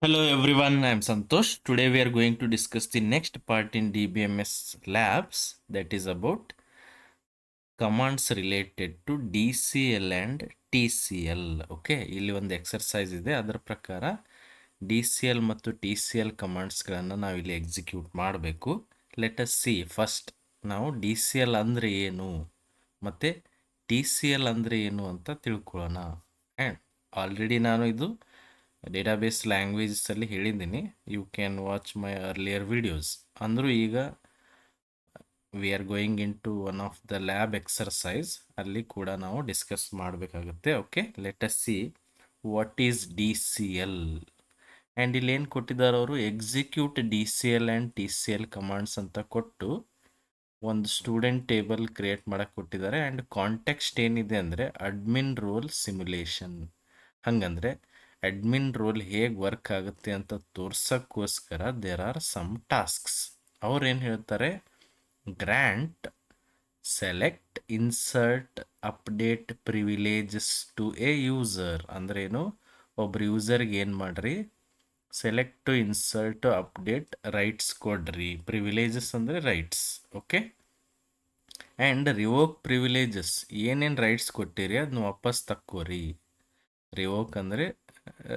Hello everyone, I am Santosh. Today we are going to discuss the next part in DBMS labs, that is about commands related to DCL and TCL. Okay, ಇಲ್ಲಿ ಒಂದು exercise ಇದೆ. ಅದರ ಪ್ರಕಾರ DCL ಮತ್ತು TCL ಕಮಾಂಡ್ಸ್ಗಳನ್ನು ನಾವು ಇಲ್ಲಿ execute ಮಾಡಬೇಕು. Let us C first ನಾವು DCL ಅಂದರೆ ಏನು ಮತ್ತು TCL ಅಂದರೆ ಏನು ಅಂತ ತಿಳ್ಕೊಳ್ಳೋಣ. ಆ್ಯಂಡ್ ಆಲ್ರೆಡಿ ನಾನು ಇದು ಡೇಟಾಬೇಸ್ ಲ್ಯಾಂಗ್ವೇಜಸಲ್ಲಿ ಹೇಳಿದ್ದೀನಿ. You can watch my earlier videos. ಅಂದರೂ ಈಗ we are going into one of the lab exercise, ಅಲ್ಲಿ ಕೂಡ ನಾವು ಡಿಸ್ಕಸ್ ಮಾಡಬೇಕಾಗುತ್ತೆ. Okay, let us see what is DCL. And ಇಲ್ಲಿ ಏನು ಕೊಟ್ಟಿದ್ದಾರೆ ಅವರು, execute DCL and TCL commands ಅಂತ ಕೊಟ್ಟು ಒಂದು ಸ್ಟೂಡೆಂಟ್ ಟೇಬಲ್ ಕ್ರಿಯೇಟ್ ಮಾಡಕ್ಕೆ ಕೊಟ್ಟಿದ್ದಾರೆ. ಆ್ಯಂಡ್ ಕಾಂಟೆಕ್ಸ್ಟ್ ಏನಿದೆ ಅಂದರೆ ಅಡ್ಮಿನ್ ರೋಲ್ ಸಿಮ್ಯುಲೇಷನ್. ಹಂಗಂದರೆ ಅಡ್ಮಿನ್ ರೋಲ್ ಹೇಗೆ ವರ್ಕ್ ಆಗುತ್ತೆ ಅಂತ ತೋರ್ಸೋಕ್ಕೋಸ್ಕರ ದೇರ್ ಆರ್ ಸಮ್ ಟಾಸ್ಕ್ಸ್. ಅವ್ರು ಏನು ಹೇಳ್ತಾರೆ, grant, select, insert, update privileges to a user. ಅಂದ್ರೇನು, ಒಬ್ರು ಯೂಸರ್ಗೆ ಏನು ಮಾಡ್ರಿ, ಸೆಲೆಕ್ಟು, ಇನ್ಸರ್ಟು, ಅಪ್ಡೇಟ್, ರೈಟ್ಸ್ ಕೊಡ್ರಿ. ಪ್ರಿವಿಲೇಜಸ್ ಅಂದರೆ rights. Okay, and revoke privileges, ಏನೇನು ರೈಟ್ಸ್ ಕೊಟ್ಟಿರಿ ಅದನ್ನ ವಾಪಸ್ ತಕ್ಕೋರಿ. ರಿವೋಕ್ ಅಂದರೆ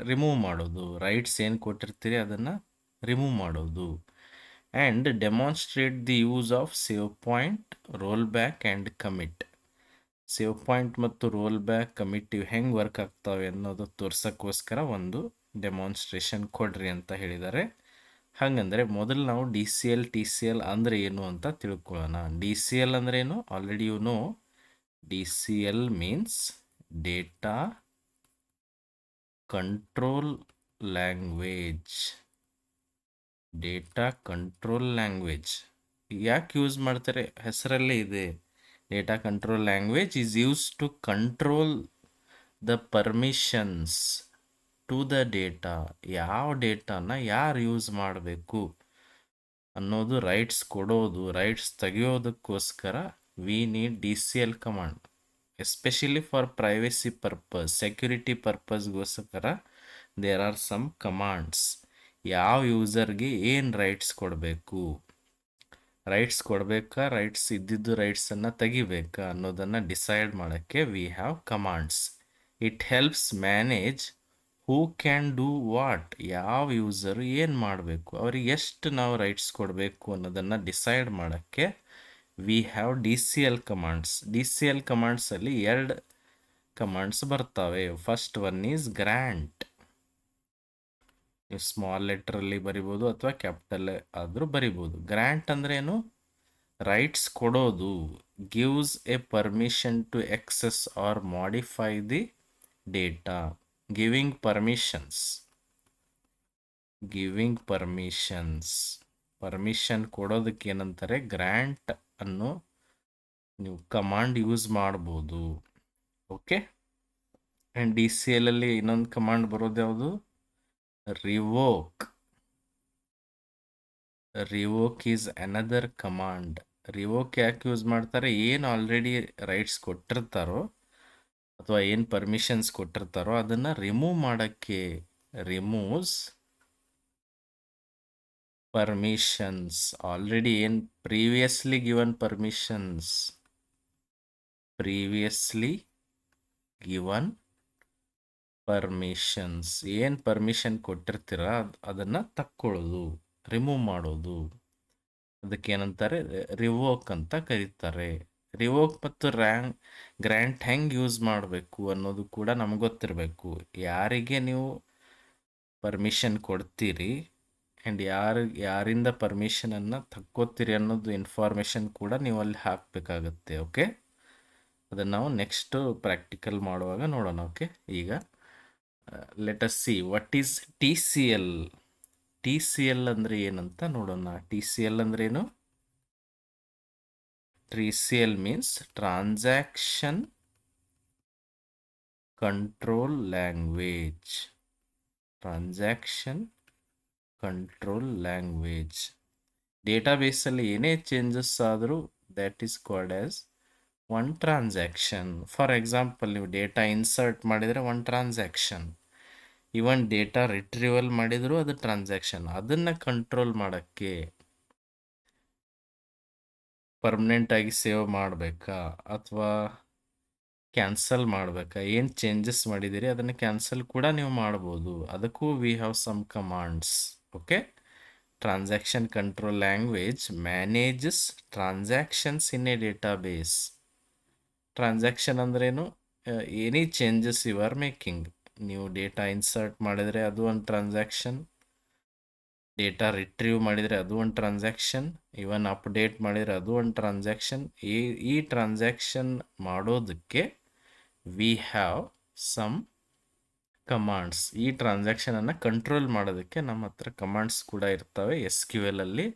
ರಿಮೂವ್ ಮಾಡೋದು, ರೈಟ್ಸ್ ಏನು ಕೊಟ್ಟಿರ್ತೀರಿ ಅದನ್ನು ರಿಮೂವ್ ಮಾಡೋದು. And demonstrate the use of save point, roll back and commit. Save point ಮತ್ತು ರೋಲ್ ಬ್ಯಾಕ್, ಕಮಿಟ್ ಇವು ಹೆಂಗೆ ವರ್ಕ್ ಆಗ್ತವೆ ಅನ್ನೋದು ತೋರ್ಸೋಕ್ಕೋಸ್ಕರ ಒಂದು ಡೆಮಾನ್ಸ್ಟ್ರೇಷನ್ ಕೊಡ್ರಿ ಅಂತ ಹೇಳಿದ್ದಾರೆ. ಹಾಗಂದರೆ ಮೊದಲು ನಾವು DCL TCL ಅಂದರೆ ಏನು ಅಂತ ತಿಳ್ಕೊಳ್ಳೋಣ. DCL ಅಂದರೆ ಏನು, already you know. DCL means data control language. Data control language ಯಾಕೆ ಯೂಸ್ ಮಾಡ್ತಾರೆ, ಹೆಸರಲ್ಲೇ ಇದೆ. Data control language is use to control the permissions to the data. ಯಾವ ಡೇಟಾನ ಯಾರು ಯೂಸ್ ಮಾಡಬೇಕು ಅನ್ನೋದು, ರೈಟ್ಸ್ ಕೊಡೋದು, ರೈಟ್ಸ್ ತೆಗೆಯೋದಕ್ಕೋಸ್ಕರ we need DCL command. Especially for privacy purpose, security ಪರ್ಪಸ್ಗೋಸ್ಕರ ದೇರ್ ಆರ್ ಸಮ್ ಕಮಾಂಡ್ಸ್. ಯಾವ ಯೂಸರ್ಗೆ ಏನು ರೈಟ್ಸ್ ಕೊಡಬೇಕು, ರೈಟ್ಸ್ ಕೊಡಬೇಕಾ, ರೈಟ್ಸ್ ಇದ್ದಿದ್ದು ರೈಟ್ಸನ್ನು ತೆಗಿಬೇಕಾ ಅನ್ನೋದನ್ನು ಡಿಸೈಡ್ ಮಾಡೋಕ್ಕೆ we have commands. It helps manage who can do what. ಯಾವ ಯೂಸರು ಏನು ಮಾಡಬೇಕು, ಅವ್ರಿಗೆ ಎಷ್ಟು ನಾವು ರೈಟ್ಸ್ ಕೊಡಬೇಕು ಅನ್ನೋದನ್ನು ಡಿಸೈಡ್ ಮಾಡೋಕ್ಕೆ we have DCL commands. DCL ಕಮಾಂಡ್ಸಲ್ಲಿ ಎರಡು ಕಮಾಂಡ್ಸ್ ಬರ್ತವೆ. First one is grant. ನೀವು ಸ್ಮಾಲ್ ಲೆಟ್ರಲ್ಲಿ ಬರಿಬೋದು ಅಥವಾ ಕ್ಯಾಪಿಟಲ್ ಆದರೂ ಬರಿಬೋದು. ಗ್ರ್ಯಾಂಟ್ ಅಂದ್ರೆ ಏನು, ರೈಟ್ಸ್ ಕೊಡೋದು. Gives a permission to access or modify the data. Giving permissions. Giving permissions, permission ಕೊಡೋದಕ್ಕೆ ಏನಂತಾರೆ, ಗ್ರ್ಯಾಂಟ್ ಅನ್ನು ನೀವು ಕಮಾಂಡ್ ಯೂಸ್ ಮಾಡ್ಬೋದು. ಓಕೆ, ಆ್ಯಂಡ್ DCL ಅಲ್ಲಿ ಇನ್ನೊಂದು ಕಮಾಂಡ್ ಬರೋದು ಯಾವುದು, revoke. Revoke is another command. Revoke ಯಾಕೆ ಯೂಸ್ ಮಾಡ್ತಾರೆ, ಏನು ಆಲ್ರೆಡಿ ರೈಟ್ಸ್ ಕೊಟ್ಟಿರ್ತಾರೋ ಅಥವಾ ಏನು ಪರ್ಮಿಷನ್ಸ್ ಕೊಟ್ಟಿರ್ತಾರೋ ಅದನ್ನು ರಿಮೂವ್ ಮಾಡೋಕ್ಕೆ. Removes permissions. ಆಲ್ರೆಡಿ ಏನು previously given permissions, previously given permissions, ಏನು ಪರ್ಮಿಷನ್ ಕೊಟ್ಟಿರ್ತೀರ ಅದನ್ನು ತಕ್ಕೊಳ್ಳೋದು, ರಿಮೂವ್ ಮಾಡೋದು. ಅದಕ್ಕೆ ಏನಂತಾರೆ, ರಿವೋಕ್ ಅಂತ ಕರೀತಾರೆ. ರಿವೋಕ್ ಮತ್ತು ಗ್ರ್ಯಾಂಟ್ ಹೆಂಗೆ ಯೂಸ್ ಮಾಡಬೇಕು ಅನ್ನೋದು ಕೂಡ ನಮ್ಗೆ ಗೊತ್ತಿರಬೇಕು. ಯಾರಿಗೆ ನೀವು ಪರ್ಮಿಷನ್ ಕೊಡ್ತೀರಿ ಆ್ಯಂಡ್ ಯಾರಿಂದ ಪರ್ಮಿಷನನ್ನು ತಕ್ಕೋತೀರಿ ಅನ್ನೋದು ಇನ್ಫಾರ್ಮೇಷನ್ ಕೂಡ ನೀವು ಅಲ್ಲಿ ಹಾಕಬೇಕಾಗತ್ತೆ. ಓಕೆ, ಅದನ್ನು ನಾವು ನೆಕ್ಸ್ಟು ಪ್ರಾಕ್ಟಿಕಲ್ ಮಾಡುವಾಗ ನೋಡೋಣ. ಓಕೆ, ಈಗ let us see what is TCL. TCL ಅಂದರೆ ಏನಂತ ನೋಡೋಣ. TCL ಅಂದ್ರೆ ಏನು, TCL means transaction control language. Transaction control language. ಡೇಟಾಬೇಸಲ್ಲಿ ಏನೇ ಚೇಂಜಸ್ ಆದರೂ that is called as one transaction. For example, ನೀವು ಡೇಟಾ ಇನ್ಸರ್ಟ್ ಮಾಡಿದರೆ one transaction. ಇವನ್ ಡೇಟಾ ರಿಟ್ರೀವಲ್ ಮಾಡಿದ್ರು ಅದು ಟ್ರಾನ್ಸಾಕ್ಷನ್. ಅದನ್ನು ಕಂಟ್ರೋಲ್ ಮಾಡೋಕ್ಕೆ ಪರ್ಮನೆಂಟಾಗಿ ಸೇವ್ ಮಾಡಬೇಕಾ ಅಥವಾ ಕ್ಯಾನ್ಸಲ್ ಮಾಡಬೇಕಾ, ಏನು ಚೇಂಜಸ್ ಮಾಡಿದ್ದೀರಿ ಅದನ್ನು ಕ್ಯಾನ್ಸಲ್ ಕೂಡ ನೀವು ಮಾಡ್ಬೋದು. ಅದಕ್ಕೂ we have some commands. Okay, transaction control language manages transactions in a database. Transaction ಅಂದ್ರೇನು, any changes you are making. ನೀವು ಡೇಟಾ ಇನ್ಸರ್ಟ್ ಮಾಡಿದರೆ ಅದು ಒಂದು ಟ್ರಾನ್ಸಾಕ್ಷನ್, ಡೇಟಾ ರಿಟ್ರೀವ್ ಮಾಡಿದರೆ ಅದು ಒಂದು ಟ್ರಾನ್ಸಾಕ್ಷನ್, ಇವನ್ ಅಪ್ಡೇಟ್ ಮಾಡಿದರೆ ಅದು ಒಂದು ಟ್ರಾನ್ಸಾಕ್ಷನ್. ಈ ಟ್ರಾನ್ಸಾಕ್ಷನ್ ಮಾಡೋದಕ್ಕೆ ವಿ ಹ್ಯಾವ್ ಸಮ್ ಕಮಾಂಡ್ಸ್. ಈ ಟ್ರಾನ್ಸಾಕ್ಷನನ್ನು ಕಂಟ್ರೋಲ್ ಮಾಡೋದಕ್ಕೆ ನಮ್ಮ ಹತ್ರ ಕಮಾಂಡ್ಸ್ ಕೂಡ ಇರ್ತವೆ SQL ಅಲ್ಲಿ.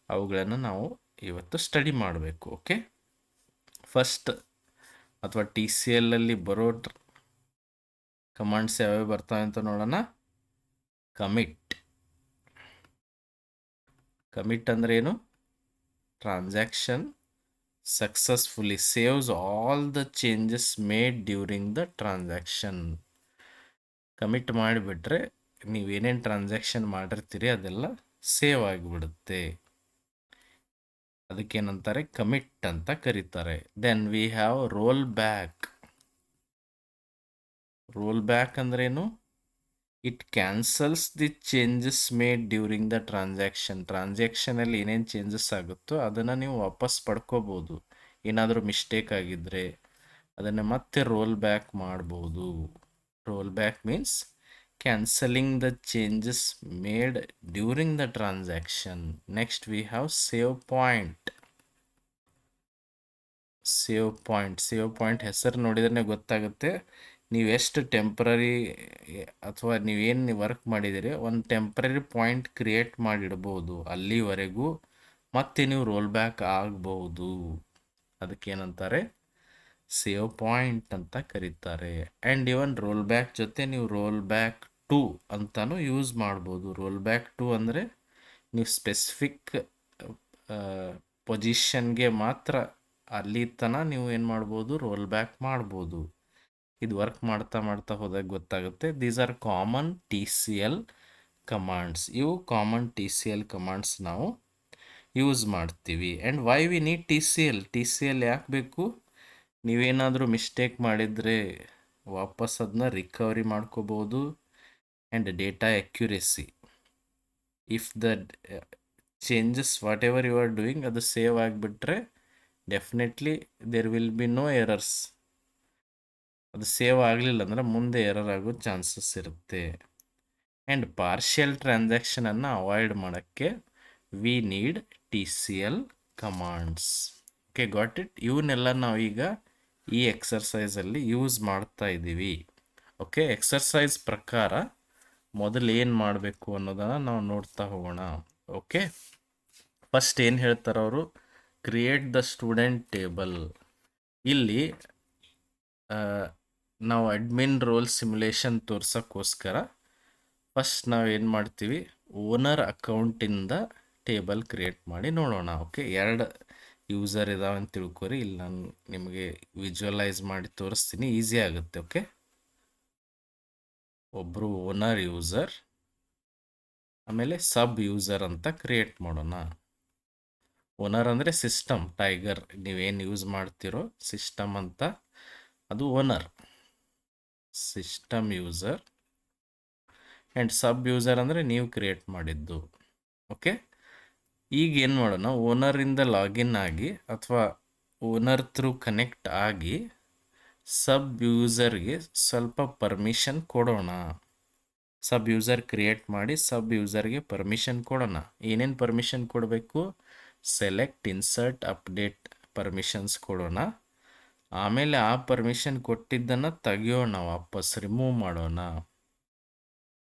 ಅವುಗಳನ್ನು ನಾವು ಇವತ್ತು ಸ್ಟಡಿ ಮಾಡಬೇಕು. ಓಕೆ, ಫಸ್ಟ್ ಅಥವಾ TCL ಅಲ್ಲಿ ಬರೋ ಕಮಾಂಡ್ಸ್ ಯಾವ್ಯಾವ ಬರ್ತವೆ ಅಂತ ನೋಡೋಣ. ಕಮಿಟ್ ಅಂದ್ರೆ ಏನು? Transaction successfully saves all the changes made during the transaction. Commit ಮಾಡಿಬಿಟ್ರೆ ನೀವೇನೇನು ಟ್ರಾನ್ಸಾಕ್ಷನ್ ಮಾಡಿರ್ತೀರಿ ಅದೆಲ್ಲ ಸೇವ್ ಆಗಿಬಿಡುತ್ತೆ. ಅದಕ್ಕೇನಂತಾರೆ, ಕಮಿಟ್ ಅಂತ ಕರೀತಾರೆ. Then we have roll back. Roll back ಅಂದ್ರೇನು? It cancels the changes made during the ಟ್ರಾನ್ಸಾಕ್ಷನಲ್ಲಿ ಏನೇನು ಚೇಂಜಸ್ ಆಗುತ್ತೋ ಅದನ್ನು ನೀವು ವಾಪಸ್ ಪಡ್ಕೋಬೋದು. ಏನಾದರೂ ಮಿಸ್ಟೇಕ್ ಆಗಿದ್ದರೆ ಅದನ್ನು ಮತ್ತೆ ರೋಲ್ ಬ್ಯಾಕ್ ಮಾಡ್ಬೋದು. Roll back means cancelling the changes made during the transaction. Next we have save point. Save point ಹೆಸರು ನೋಡಿದ್ರೆ ಗೊತ್ತಾಗುತ್ತೆ ನೀವು ಎಷ್ಟು ಟೆಂಪ್ರರಿ ಅಥವಾ ನೀವೇನು ವರ್ಕ್ ಮಾಡಿದ್ದೀರಿ ಒಂದು ಟೆಂಪ್ರರಿ ಪಾಯಿಂಟ್ ಕ್ರಿಯೇಟ್ ಮಾಡಿಡ್ಬೋದು ಅಲ್ಲಿವರೆಗೂ, ಮತ್ತೆ ನೀವು ರೋಲ್ ಬ್ಯಾಕ್ ಆಗ್ಬೋದು. ಅದಕ್ಕೇನಂತಾರೆ, ಸೇವ್ ಪಾಯಿಂಟ್ ಅಂತ ಕರೀತಾರೆ. ಆ್ಯಂಡ್ ಇವನ್ ರೋಲ್ ಬ್ಯಾಕ್ ಜೊತೆ ನೀವು ರೋಲ್ ಬ್ಯಾಕ್ ಟು ಅಂತಾನು ಯೂಸ್ ಮಾಡ್ಬೋದು. ರೋಲ್ ಬ್ಯಾಕ್ ಟು ಅಂದರೆ ನೀವು ಸ್ಪೆಸಿಫಿಕ್ ಪೊಸಿಷನ್ಗೆ ಮಾತ್ರ ಅಲ್ಲಿ ತನಕ ನೀವು ಏನು ಮಾಡ್ಬೋದು, ರೋಲ್ ಬ್ಯಾಕ್ ಮಾಡ್ಬೋದು. ಇದು ವರ್ಕ್ ಮಾಡ್ತಾ ಹೋದಾಗ ಗೊತ್ತಾಗುತ್ತೆ. These are common TCL commands. ಇವು ಕಾಮನ್ TCL ಕಮಾಂಡ್ಸ್ ನಾವು ಯೂಸ್ ಮಾಡ್ತೀವಿ. And why we need TCL ಯಾಕೆ ಬೇಕು? ನೀವೇನಾದರೂ ಮಿಸ್ಟೇಕ್ ಮಾಡಿದರೆ ವಾಪಸ್ ಅದನ್ನ ರಿಕವರಿ ಮಾಡ್ಕೋಬೋದು. And data accuracy, if the changes whatever you are doing ಅದು ಸೇವ್ ಆಗಿಬಿಟ್ರೆ definitely there will be no errors. ಅದು ಸೇವ್ ಆಗಲಿಲ್ಲ ಅಂದರೆ ಮುಂದೆ ಎರರ್ ಆಗೋ ಚಾನ್ಸಸ್ ಇರುತ್ತೆ. ಆ್ಯಂಡ್ ಪಾರ್ಷಿಯಲ್ ಟ್ರಾನ್ಸಾಕ್ಷನನ್ನು ಅವಾಯ್ಡ್ ಮಾಡೋಕ್ಕೆ we need TCL commands. Okay, got it. ಇವನ್ನೆಲ್ಲ ನಾವೀಗ ಈ ಎಕ್ಸರ್ಸೈಸಲ್ಲಿ ಯೂಸ್ ಮಾಡ್ತಾ ಇದ್ದೀವಿ. ಓಕೆ, ಎಕ್ಸರ್ಸೈಸ್ ಪ್ರಕಾರ ಮೊದಲು ಏನು ಮಾಡಬೇಕು ಅನ್ನೋದನ್ನು ನಾವು ನೋಡ್ತಾ ಹೋಗೋಣ. ಓಕೆ, ಫಸ್ಟ್ ಏನು ಹೇಳ್ತಾರೆ ಅವರು, ಕ್ರಿಯೇಟ್ ದ ಸ್ಟೂಡೆಂಟ್ ಟೇಬಲ್. ಇಲ್ಲಿ ನಾವು ಅಡ್ಮಿನ್ ರೋಲ್ ಸಿಮ್ಯುಲೇಷನ್ ತೋರ್ಸೋಕ್ಕೋಸ್ಕರ ಫಸ್ಟ್ ನಾವು ಏನು ಮಾಡ್ತೀವಿ, ಓನರ್ ಅಕೌಂಟಿಂದ ಟೇಬಲ್ ಕ್ರಿಯೇಟ್ ಮಾಡಿ ನೋಡೋಣ. ಓಕೆ, 2 ಯೂಸರ್ ಇದಾವೆ ಅಂತ ತಿಳ್ಕೊರಿ. ಇಲ್ಲಿ ನಾನು ನಿಮಗೆ ವಿಜುವಲೈಸ್ ಮಾಡಿ ತೋರಿಸ್ತೀನಿ, ಈಸಿ ಆಗುತ್ತೆ. ಓಕೆ, ಒಬ್ಬರು ಓನರ್ ಯೂಸರ್, ಆಮೇಲೆ ಸಬ್ ಯೂಸರ್ ಅಂತ ಕ್ರಿಯೇಟ್ ಮಾಡೋಣ. ಓನರ್ ಅಂದರೆ ಸಿಸ್ಟಮ್, ಟೈಗರ್ ನೀವೇನು ಯೂಸ್ ಮಾಡ್ತಿರೋ ಸಿಸ್ಟಮ್ ಅಂತ, ಅದು owner, system user. And sub user ಅಂದರೆ ನೀವು ಕ್ರಿಯೇಟ್ ಮಾಡಿದ್ದು. ಓಕೆ, ಈಗ ಏನು ಮಾಡೋಣ, ಓನರಿಂದ ಲಾಗಿನ್ ಆಗಿ ಅಥವಾ ಓನರ್ ಥ್ರೂ ಕನೆಕ್ಟ್ ಆಗಿ ಸಬ್ ಯೂಸರ್ಗೆ ಸ್ವಲ್ಪ ಪರ್ಮಿಷನ್ ಕೊಡೋಣ. ಸಬ್ ಯೂಸರ್ ಕ್ರಿಯೇಟ್ ಮಾಡಿ ಸಬ್ ಯೂಸರ್ಗೆ ಪರ್ಮಿಷನ್ ಕೊಡೋಣ. ಏನೇನು ಪರ್ಮಿಷನ್ ಕೊಡಬೇಕು, ಸೆಲೆಕ್ಟ್, ಇನ್ಸರ್ಟ್, ಅಪ್ಡೇಟ್ ಪರ್ಮಿಷನ್ಸ್ ಕೊಡೋಣ. ಆಮೇಲೆ ಆ ಪರ್ಮಿಷನ್ ಕೊಟ್ಟಿದ್ದನ್ನು ತೆಗಿಯೋಣ, ವಾಪಸ್ ರಿಮೂವ್ ಮಾಡೋಣ.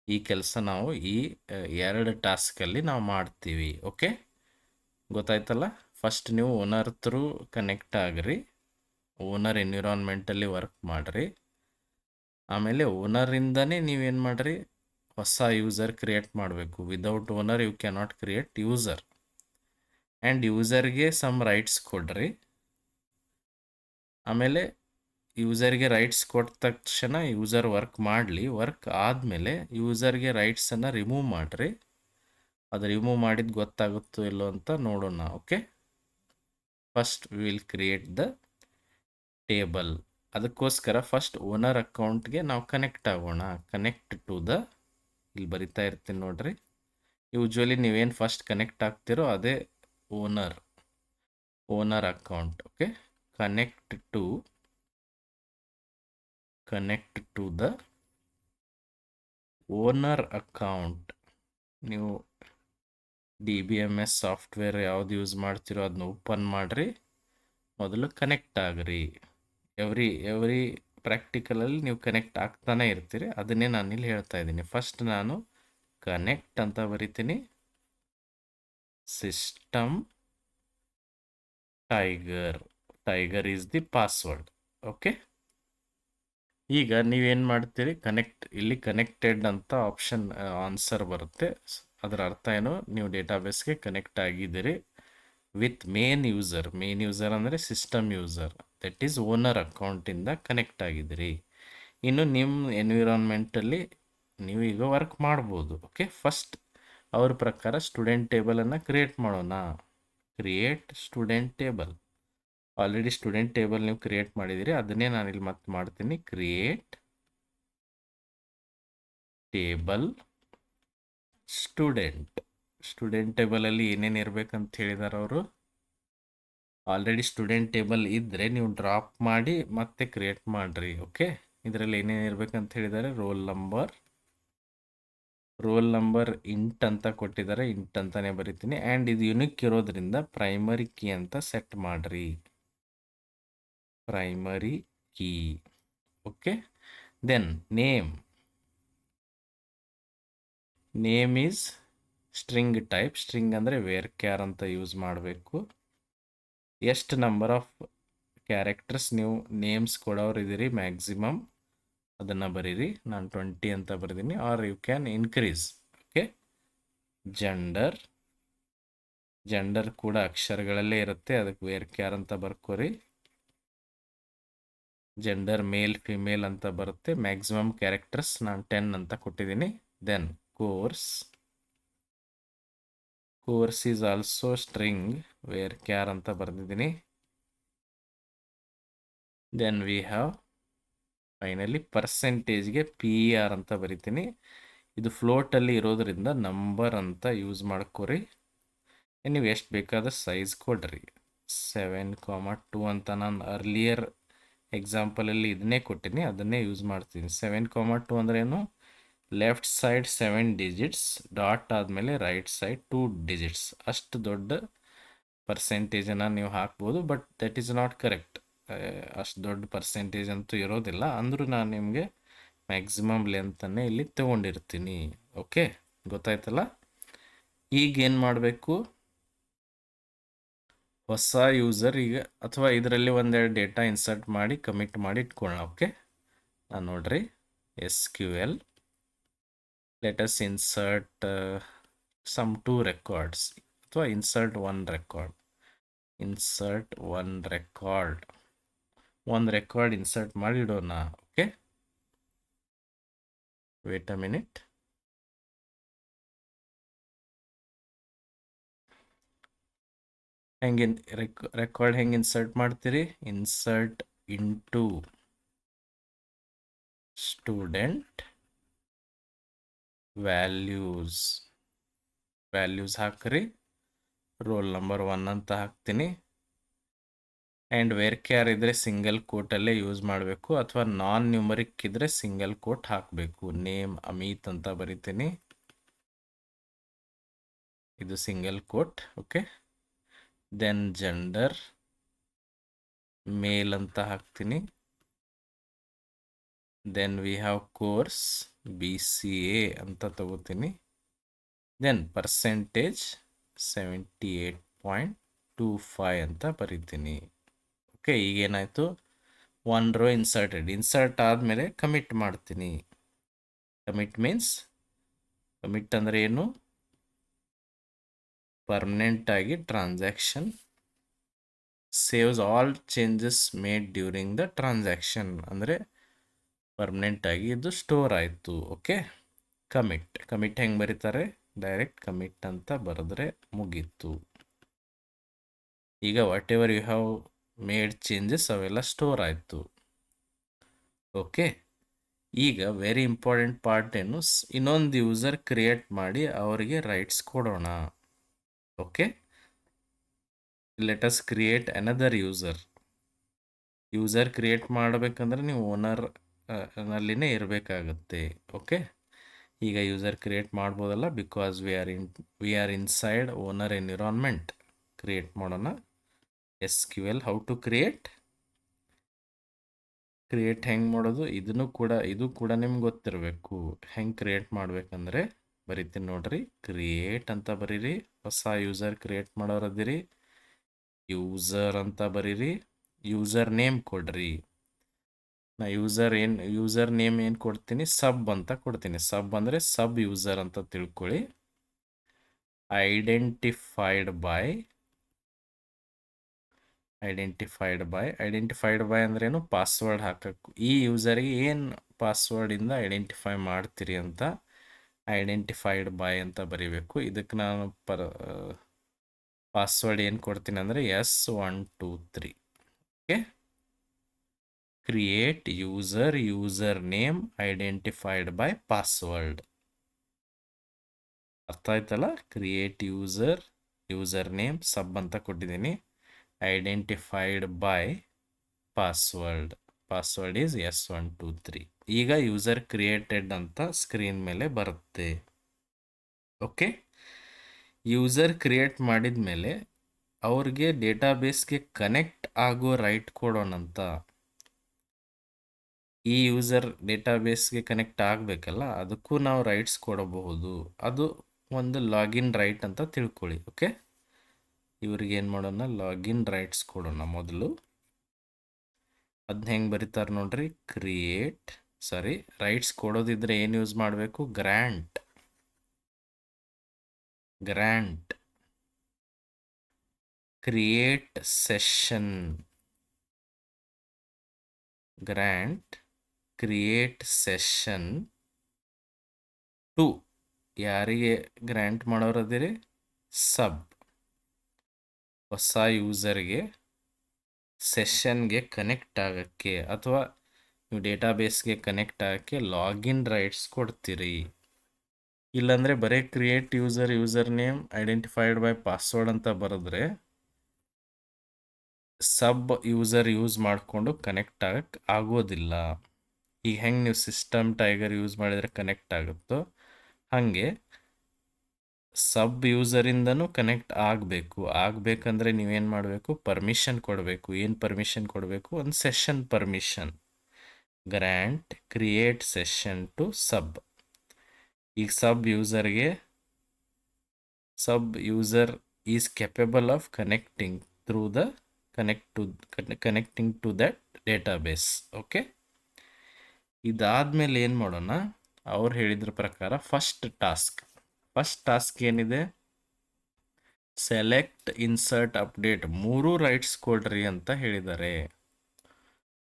ಈ ಕೆಲಸ ನಾವು ಈ 2 ಟಾಸ್ಕಲ್ಲಿ ನಾವು ಮಾಡ್ತೀವಿ. ಓಕೆ, ಗೊತ್ತಾಯ್ತಲ್ಲ. ಫಸ್ಟ್ ನೀವು ಓನರ್ ಥ್ರೂ ಕನೆಕ್ಟ್ ಆಗ್ರಿ, ಓನರ್ ಎನ್ವಿರಾನ್ಮೆಂಟಲ್ಲಿ ವರ್ಕ್ ಮಾಡಿರಿ. ಆಮೇಲೆ ಓನರಿಂದನೇ ನೀವೇನು ಮಾಡಿರಿ, ಹೊಸ ಯೂಸರ್ ಕ್ರಿಯೇಟ್ ಮಾಡಬೇಕು. Without owner you cannot create user. And ಯೂಸರ್ಗೆ ಸಮ್ ರೈಟ್ಸ್ ಕೊಡ್ರಿ. ಆಮೇಲೆ ಯೂಸರ್ಗೆ ರೈಟ್ಸ್ ಕೊಟ್ಟ ತಕ್ಷಣ ಯೂಸರ್ ವರ್ಕ್ ಮಾಡಲಿ, ವರ್ಕ್ ಆದಮೇಲೆ ಯೂಸರ್ಗೆ ರೈಟ್ಸನ್ನು ರಿಮೂವ್ ಮಾಡಿರಿ. ಅದು ರಿಮೂವ್ ಮಾಡಿದ್ದು ಗೊತ್ತಾಗುತ್ತೋ ಇಲ್ಲೋ ಅಂತ ನೋಡೋಣ. Okay, first we will create the table. ಅದಕ್ಕೋಸ್ಕರ ಫಸ್ಟ್ ಓನರ್ ಅಕೌಂಟ್ಗೆ ನಾವು ಕನೆಕ್ಟ್ ಆಗೋಣ. ಕನೆಕ್ಟ್ ಟು ದ, ಇಲ್ಲಿ ಬರಿತಾ ಇರ್ತೀನಿ ನೋಡ್ರಿ. ಯೂಶ್ವಲಿ ನೀವೇನು ಫಸ್ಟ್ ಕನೆಕ್ಟ್ ಆಗ್ತಿರೋ ಅದೇ owner account. Okay, connect to the owner account. ನೀವು DBMS ಸಾಫ್ಟ್ವೇರ್ ಯಾವ್ದು ಯೂಸ್ ಮಾಡ್ತಿರೋ ಅದನ್ನ ಓಪನ್ ಮಾಡಿರಿ, ಮೊದಲು ಕನೆಕ್ಟ್ ಆಗ್ರಿ. ಎವ್ರಿ ಪ್ರಾಕ್ಟಿಕಲಲ್ಲಿ ನೀವು ಕನೆಕ್ಟ್ ಆಗ್ತಾನೆ ಇರ್ತೀರಿ, ಅದನ್ನೇ ನಾನು ಇಲ್ಲಿ ಹೇಳ್ತಾ ಇದ್ದೀನಿ. ಫಸ್ಟ್ ನಾನು ಕನೆಕ್ಟ್ ಅಂತ ಬರಿತೀನಿ, system tiger is the password. Okay, ಈಗ ನೀವೇನು ಮಾಡ್ತೀರಿ, ಇಲ್ಲಿ ಕನೆಕ್ಟೆಡ್ ಅಂತ ಆಪ್ಷನ್ ಆನ್ಸರ್ ಬರುತ್ತೆ. ಅದರ ಅರ್ಥ ಏನು, ನೀವು ಡೇಟಾಬೇಸ್ಗೆ ಕನೆಕ್ಟ್ ಆಗಿದ್ದೀರಿ ವಿತ್ ಮೇನ್ ಯೂಸರ್ ಅಂದರೆ system user, that is owner ಅಕೌಂಟಿಂದ ಕನೆಕ್ಟ್ ಆಗಿದ್ದೀರಿ. ಇನ್ನು ನಿಮ್ಮ ಎನ್ವಿರಾನ್ಮೆಂಟಲ್ಲಿ ನೀವು ಈಗ ವರ್ಕ್ ಮಾಡ್ಬೋದು. ಓಕೆ, ಫಸ್ಟ್ ಅವ್ರ ಪ್ರಕಾರ ಸ್ಟೂಡೆಂಟ್ ಟೇಬಲನ್ನು ಕ್ರಿಯೇಟ್ ಮಾಡೋಣ. Create student table. Already student table ನೀವು ಕ್ರಿಯೇಟ್ ಮಾಡಿದ್ದೀರಿ, ಅದನ್ನೇ ನಾನು ಇಲ್ಲಿ ಮತ್ತೆ ಮಾಡ್ತೀನಿ. ಕ್ರಿಯೇಟ್ ಟೇಬಲ್ ಸ್ಟೂಡೆಂಟ್ ಟೇಬಲಲ್ಲಿ ಏನೇನು ಇರಬೇಕಂತ ಹೇಳಿದಾರೆ ಅವರು. ಆಲ್ರೆಡಿ ಸ್ಟೂಡೆಂಟ್ ಟೇಬಲ್ ಇದ್ದರೆ ನೀವು ಡ್ರಾಪ್ ಮಾಡಿ ಮತ್ತೆ ಕ್ರಿಯೇಟ್ ಮಾಡಿರಿ. ಓಕೆ, ಇದರಲ್ಲಿ ಏನೇನು ಇರಬೇಕಂತ ಹೇಳಿದ್ದಾರೆ, ರೋಲ್ ನಂಬರ್ ಇಂಟ್ ಅಂತ ಕೊಟ್ಟಿದ್ದಾರೆ, ಇಂಟ್ ಅಂತಾನೆ ಬರಿತೀನಿ. ಆ್ಯಂಡ್ ಇದು ಯುನಿಕ್ ಇರೋದ್ರಿಂದ ಪ್ರೈಮರಿ ಕೀ ಅಂತ ಸೆಟ್ ಮಾಡಿರಿ, primary key. Okay, then name is string type. String ಅಂದರೆ ವೇರ್ ಕ್ಯಾರ್ ಅಂತ ಯೂಸ್ ಮಾಡಬೇಕು. ಎಷ್ಟು ನಂಬರ್ ಆಫ್ ಕ್ಯಾರೆಕ್ಟರ್ಸ್ ನೀವು ನೇಮ್ಸ್ ಕೊಡೋರಿದ್ದೀರಿ ಮ್ಯಾಕ್ಸಿಮಮ್ ಅದನ್ನು ಬರೀರಿ. ನಾನು 20 ಅಂತ ಬರೆದೀನಿ, or you can increase. Okay, gender ಕೂಡ ಅಕ್ಷರಗಳಲ್ಲೇ ಇರುತ್ತೆ, ಅದಕ್ಕೆ ವೇರ್ ಕ್ಯಾರ್ ಅಂತ ಬರ್ಕೋರಿ. ಜೆಂಡರ್ ಮೇಲ್ ಫಿಮೇಲ್ ಅಂತ ಬರುತ್ತೆ. ಮ್ಯಾಕ್ಸಿಮಮ್ ಕ್ಯಾರೆಕ್ಟರ್ಸ್ ನಾನು 10 ಅಂತ ಕೊಟ್ಟಿದ್ದೀನಿ. Then course is also string, varchar ಅಂತ ಬರೆದಿದ್ದೀನಿ. ದೆನ್ ವಿ ಹ್ಯಾವ್ ಫೈನಲಿ ಪರ್ಸೆಂಟೇಜ್ಗೆ PER ಅಂತ ಬರಿತೀನಿ. ಇದು ಫ್ಲೋಟಲ್ಲಿ ಇರೋದ್ರಿಂದ ನಂಬರ್ ಅಂತ ಯೂಸ್ ಮಾಡ್ಕೊರಿ. ನೀವು ಎಷ್ಟು ಬೇಕಾದ ಸೈಜ್ ಕೊಡ್ರಿ. 7,2 ಅಂತ ನಾನು ಅರ್ಲಿಯರ್ ಎಕ್ಸಾಂಪಲಲ್ಲಿ ಇದನ್ನೇ ಕೊಟ್ಟಿನಿ, ಅದನ್ನೇ ಯೂಸ್ ಮಾಡ್ತೀನಿ. 7,2 ಅಂದ್ರೆ ಏನು, ಲೆಫ್ಟ್ ಸೈಡ್ 7 ಡಿಜಿಟ್ಸ್, ಡಾಟ್ ಆದಮೇಲೆ ರೈಟ್ ಸೈಡ್ 2 ಡಿಜಿಟ್ಸ್. ಅಷ್ಟು ದೊಡ್ಡ ಪರ್ಸೆಂಟೇಜನ್ನು ನೀವು ಹಾಕ್ಬೋದು, but that is not correct. ಅಷ್ಟು ದೊಡ್ಡ ಪರ್ಸೆಂಟೇಜ್ ಅಂತೂ ಇರೋದಿಲ್ಲ, ಅಂದರೂ ನಾನು ನಿಮಗೆ ಮ್ಯಾಕ್ಸಿಮಮ್ ಲೆಂತನ್ನೇ ಇಲ್ಲಿ ತಗೊಂಡಿರ್ತೀನಿ. ಓಕೆ, ಗೊತ್ತಾಯ್ತಲ್ಲ. ಈಗ ಏನು ಮಾಡಬೇಕು, ಹೊಸ ಯೂಸರ್ ಈಗ ಅಥವಾ ಇದರಲ್ಲಿ ಒಂದೆರಡು ಡೇಟಾ ಇನ್ಸರ್ಟ್ ಮಾಡಿ ಕಮಿಟ್ ಮಾಡಿ ಇಟ್ಕೊಳ್ಳೋಣ. ಓಕೆ, ನಾನು ನೋಡ್ರಿ, SQL let us insert some 2 records ಅಥವಾ insert one record ಒಂದು ರೆಕಾರ್ಡ್ ಇನ್ಸರ್ಟ್ ಮಾಡಿ ಇಡೋಣ. Okay, wait a minute. ಹೆಂಗೆ ರೆಕಾರ್ಡ್ ಹೆಂಗೆ ಇನ್ಸರ್ಟ್ ಮಾಡ್ತೀರಿ, ಇನ್ಸರ್ಟ್ ಇಂಟು ಸ್ಟೂಡೆಂಟ್ ವ್ಯಾಲ್ಯೂಸ್ ಹಾಕ್ರಿ. ರೋಲ್ ನಂಬರ್ 1 ಅಂತ ಹಾಕ್ತೀನಿ. ಆ್ಯಂಡ್ ವೇರ್ ಕ್ಯಾರ್ ಇದ್ದರೆ ಸಿಂಗಲ್ ಕೋಟಲ್ಲೇ ಯೂಸ್ ಮಾಡಬೇಕು, ಅಥವಾ ನಾನ್ ನ್ಯೂಮರಿಕ್ ಇದ್ದರೆ ಸಿಂಗಲ್ ಕೋಟ್ ಹಾಕಬೇಕು. ನೇಮ್ ಅಮಿತ್ ಅಂತ ಬರಿತೀನಿ, ಇದು single quote. Okay, then gender male ಅಂತ ಹಾಕ್ತೀನಿ. Then we have course BCA ಅಂತ ತಗೋತೀನಿ. ದೆನ್ ಪರ್ಸೆಂಟೇಜ್ 78.25 ಅಂತ ಬರಿತೀನಿ. ಓಕೆ, ಈಗೇನಾಯಿತು, 1 ರೋ ಇನ್ಸರ್ಟ್ ಆದಮೇಲೆ ಕಮಿಟ್ ಮಾಡ್ತೀನಿ. ಕಮಿಟ್ ಅಂದರೆ ಏನು, ಪರ್ಮನೆಂಟ್ ಆಗಿ transaction saves all changes made during the transaction, ಅಂದರೆ ಪರ್ಮನೆಂಟ್ ಆಗಿ ಇದು ಸ್ಟೋರ್ ಆಯಿತು. ಓಕೆ, ಕಮಿಟ್ ಹೆಂಗೆ ಬರೀತಾರೆ, ಡೈರೆಕ್ಟ್ ಕಮಿಟ್ ಅಂತ ಬರೆದ್ರೆ ಮುಗೀತು. ಈಗ whatever you have made changes ಅವೆಲ್ಲ ಸ್ಟೋರ್ ಆಯಿತು. ಓಕೆ, ಈಗ ವೆರಿ ಇಂಪಾರ್ಟೆಂಟ್ ಪಾರ್ಟ್ ಏನು, ಇನ್ನೊಂದು ಯೂಸರ್ ಕ್ರಿಯೇಟ್ ಮಾಡಿ ಅವರಿಗೆ ರೈಟ್ಸ್ ಕೊಡೋಣ. Okay, let us create another user create ಮಾಡಬೇಕಂದ್ರೆ ನೀವು ಓನರ್ ನಲ್ಲಿನೇ ಇರಬೇಕಾಗುತ್ತೆ. ಓಕೆ, ಈಗ ಯೂಸರ್ ಕ್ರಿಯೇಟ್ ಮಾಡ್ಬೋದಲ್ಲ, because we are inside owner environment. Create ಮಾಡೋಣ. SQL ಹೌ ಟು ಕ್ರಿಯೇಟ್ ಹೆಂಗೆ ಮಾಡೋದು, ಇದು ಕೂಡ ನಿಮ್ಗೆ ಗೊತ್ತಿರಬೇಕು. ಹೆಂಗೆ ಕ್ರಿಯೇಟ್ ಮಾಡ್ಬೇಕಂದ್ರೆ ಬರಿತೀನಿ ನೋಡ್ರಿ. ಕ್ರಿಯೇಟ್ ಅಂತ ಬರೀರಿ, ಹೊಸ ಯೂಸರ್ ಕ್ರಿಯೇಟ್ ಮಾಡೋರದಿರಿ, ಯೂಸರ್ ಅಂತ ಬರೀರಿ, ಯೂಸರ್ ನೇಮ್ ಕೊಡ್ರಿ. ನಾ ಯೂಸರ್ ನೇಮ್ ಏನು ಕೊಡ್ತೀನಿ, ಸಬ್ ಅಂತ ಕೊಡ್ತೀನಿ. ಸಬ್ ಅಂದರೆ ಸಬ್ ಯೂಸರ್ ಅಂತ ತಿಳ್ಕೊಳ್ಳಿ. ಐಡೆಂಟಿಫೈಡ್ ಬೈ ಅಂದ್ರೇನು, ಪಾಸ್ವರ್ಡ್ ಹಾಕಬೇಕು. ಈ ಯೂಸರ್ಗೆ ಏನು ಪಾಸ್ವರ್ಡಿಂದ ಐಡೆಂಟಿಫೈ ಮಾಡ್ತೀರಿ ಅಂತ ಐಡೆಂಟಿಫೈಡ್ ಬೈ ಅಂತ ಬರೀಬೇಕು. ಇದಕ್ಕೆ ನಾನು ಪಾಸ್ವರ್ಡ್ ಏನು ಕೊಡ್ತೀನಿ ಅಂದರೆ S123. Okay, create user name identified by password. ಅರ್ಥ ಆಯ್ತಲ್ಲ? ಕ್ರಿಯೇಟ್ ಯೂಸರ್ ನೇಮ್ ಸಬ್ ಅಂತ ಕೊಟ್ಟಿದ್ದೀನಿ, identified by password is S123. ಈಗ ಯೂಸರ್ ಕ್ರಿಯೇಟೆಡ್ ಅಂತ ಸ್ಕ್ರೀನ್ ಮೇಲೆ ಬರುತ್ತೆ. ಓಕೆ, ಯೂಸರ್ ಕ್ರಿಯೇಟ್ ಮಾಡಿದ ಮೇಲೆ ಅವ್ರಿಗೆ ಡೇಟಾಬೇಸ್ಗೆ ಕನೆಕ್ಟ್ ಆಗೋ ರೈಟ್ ಕೊಡೋಣಂತ. ಈ ಯೂಸರ್ ಡೇಟಾಬೇಸ್ಗೆ ಕನೆಕ್ಟ್ ಆಗಬೇಕಲ್ಲ, ಅದಕ್ಕೂ ನಾವು ರೈಟ್ಸ್ ಕೊಡಬಹುದು. ಅದು ಒಂದು ಲಾಗಿನ್ ರೈಟ್ ಅಂತ ತಿಳ್ಕೊಳ್ಳಿ. ಓಕೆ, ಇವ್ರಿಗೆ ಏನು ಮಾಡೋಣ, ಲಾಗಿನ್ ರೈಟ್ಸ್ ಕೊಡೋಣ ಮೊದಲು. ಅದನ್ನ ಹೆಂಗೆ ಬರೀತಾರೆ ನೋಡ್ರಿ, ರೈಟ್ಸ್ ಕೊಡೋದಿದ್ರೆ ಏನು ಯೂಸ್ ಮಾಡಬೇಕು, ಗ್ರ್ಯಾಂಟ್ ಕ್ರಿಯೇಟ್ ಸೆಷನ್ ಟು ಯಾರಿಗೆ ಗ್ರ್ಯಾಂಟ್ ಮಾಡೋರದಿರಿ, ಸಬ್, ಹೊಸ ಯೂಸರ್ಗೆ ಸೆಷನ್ಗೆ ಕನೆಕ್ಟ್ ಆಗೋಕ್ಕೆ ಅಥವಾ ನೀವು ಡೇಟಾಬೇಸ್ಗೆ ಕನೆಕ್ಟ್ ಆಗೋಕ್ಕೆ ಲಾಗಿನ್ ರೈಟ್ಸ್ ಕೊಡ್ತೀರಿ. ಇಲ್ಲಾಂದರೆ ಬರೀ create user name identified by password ಅಂತ ಬರೆದ್ರೆ ಸಬ್ ಯೂಸರ್ ಯೂಸ್ ಮಾಡಿಕೊಂಡು ಕನೆಕ್ಟ್ ಆಗಕ್ಕೆ ಆಗೋದಿಲ್ಲ. ಈಗ ಹೆಂಗೆ ನೀವು ಸಿಸ್ಟಮ್ ಟೈಗರ್ ಯೂಸ್ ಮಾಡಿದರೆ ಕನೆಕ್ಟ್ ಆಗುತ್ತೋ ಹಾಗೆ ಸಬ್ ಯೂಸರಿಂದನೂ ಕನೆಕ್ಟ್ ಆಗಬೇಕಂದ್ರೆ ನೀವೇನು ಮಾಡಬೇಕು, ಪರ್ಮಿಷನ್ ಕೊಡಬೇಕು. ಏನು ಪರ್ಮಿಷನ್ ಕೊಡಬೇಕು, ಒಂದು session permission. Grant create session to sub. ಈಗ sub user is capable of connecting to that database. Okay, ಇದಾದ್ಮೇಲೆ ಏನು ಮಾಡೋಣ, ಅವ್ರು ಹೇಳಿದ್ರ ಪ್ರಕಾರ ಫಸ್ಟ್ ಟಾಸ್ಕ್ ಏನಿದೆ, ಸೆಲೆಕ್ಟ್, ಇನ್ಸರ್ಟ್, ಅಪ್ಡೇಟ್ 3 ರೈಟ್ಸ್ ಕೊಡ್ರಿ ಅಂತ ಹೇಳಿದ್ದಾರೆ.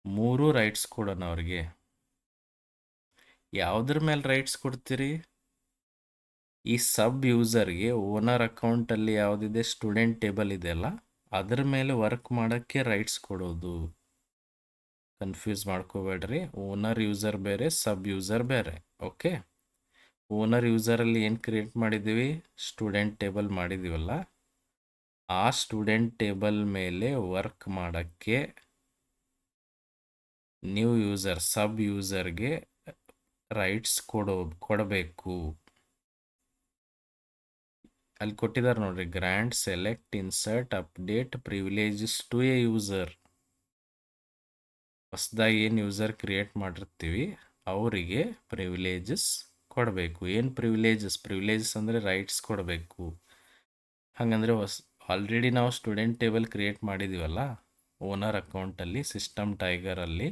3 ರೈಟ್ಸ್ ಕೊಡೋಣ ಅವ್ರಿಗೆ. ಯಾವುದ್ರ ಮೇಲೆ ರೈಟ್ಸ್ ಕೊಡ್ತೀರಿ, ಈ ಸಬ್ ಯೂಸರ್ಗೆ ಓನರ್ ಅಕೌಂಟಲ್ಲಿ ಯಾವುದಿದೆ ಸ್ಟೂಡೆಂಟ್ ಟೇಬಲ್ ಇದೆಯಲ್ಲ ಅದ್ರ ಮೇಲೆ ವರ್ಕ್ ಮಾಡೋಕ್ಕೆ ರೈಟ್ಸ್ ಕೊಡೋದು. ಕನ್ಫ್ಯೂಸ್ ಮಾಡ್ಕೋಬೇಡ್ರಿ, ಓನರ್ ಯೂಸರ್ ಬೇರೆ, ಸಬ್ ಯೂಸರ್ ಬೇರೆ. ಓಕೆ, ಓನರ್ ಯೂಸರಲ್ಲಿ ಏನು ಕ್ರಿಯೇಟ್ ಮಾಡಿದ್ದೀವಿ, ಸ್ಟೂಡೆಂಟ್ ಟೇಬಲ್ ಮಾಡಿದ್ದೀವಲ್ಲ, ಆ ಸ್ಟೂಡೆಂಟ್ ಟೇಬಲ್ ಮೇಲೆ ವರ್ಕ್ ಮಾಡೋಕ್ಕೆ ನ್ಯೂ ಯೂಸರ್ ಸಬ್ ಯೂಸರ್ಗೆ ರೈಟ್ಸ್ ಕೊಡಬೇಕು. ಅಲ್ಲಿ ಕೊಟ್ಟಿದ್ದಾರೆ ನೋಡ್ರಿ, grant, select, insert, update privileges to a user. ಹೊಸದಾಗಿ ಏನು ಯೂಸರ್ ಕ್ರಿಯೇಟ್ ಮಾಡಿರ್ತೀವಿ ಅವರಿಗೆ ಪ್ರಿವಿಲೇಜಸ್ ಕೊಡಬೇಕು. ಏನು ಪ್ರಿವಿಲೇಜಸ್ ಅಂದರೆ ರೈಟ್ಸ್ ಕೊಡಬೇಕು. ಹಾಗಂದರೆ ಆಲ್ರೆಡಿ ನಾವು ಸ್ಟೂಡೆಂಟ್ ಟೇಬಲ್ ಕ್ರಿಯೇಟ್ ಮಾಡಿದ್ದೀವಲ್ಲ ಓನರ್ ಅಕೌಂಟಲ್ಲಿ, ಸಿಸ್ಟಮ್ ಟೈಗರಲ್ಲಿ,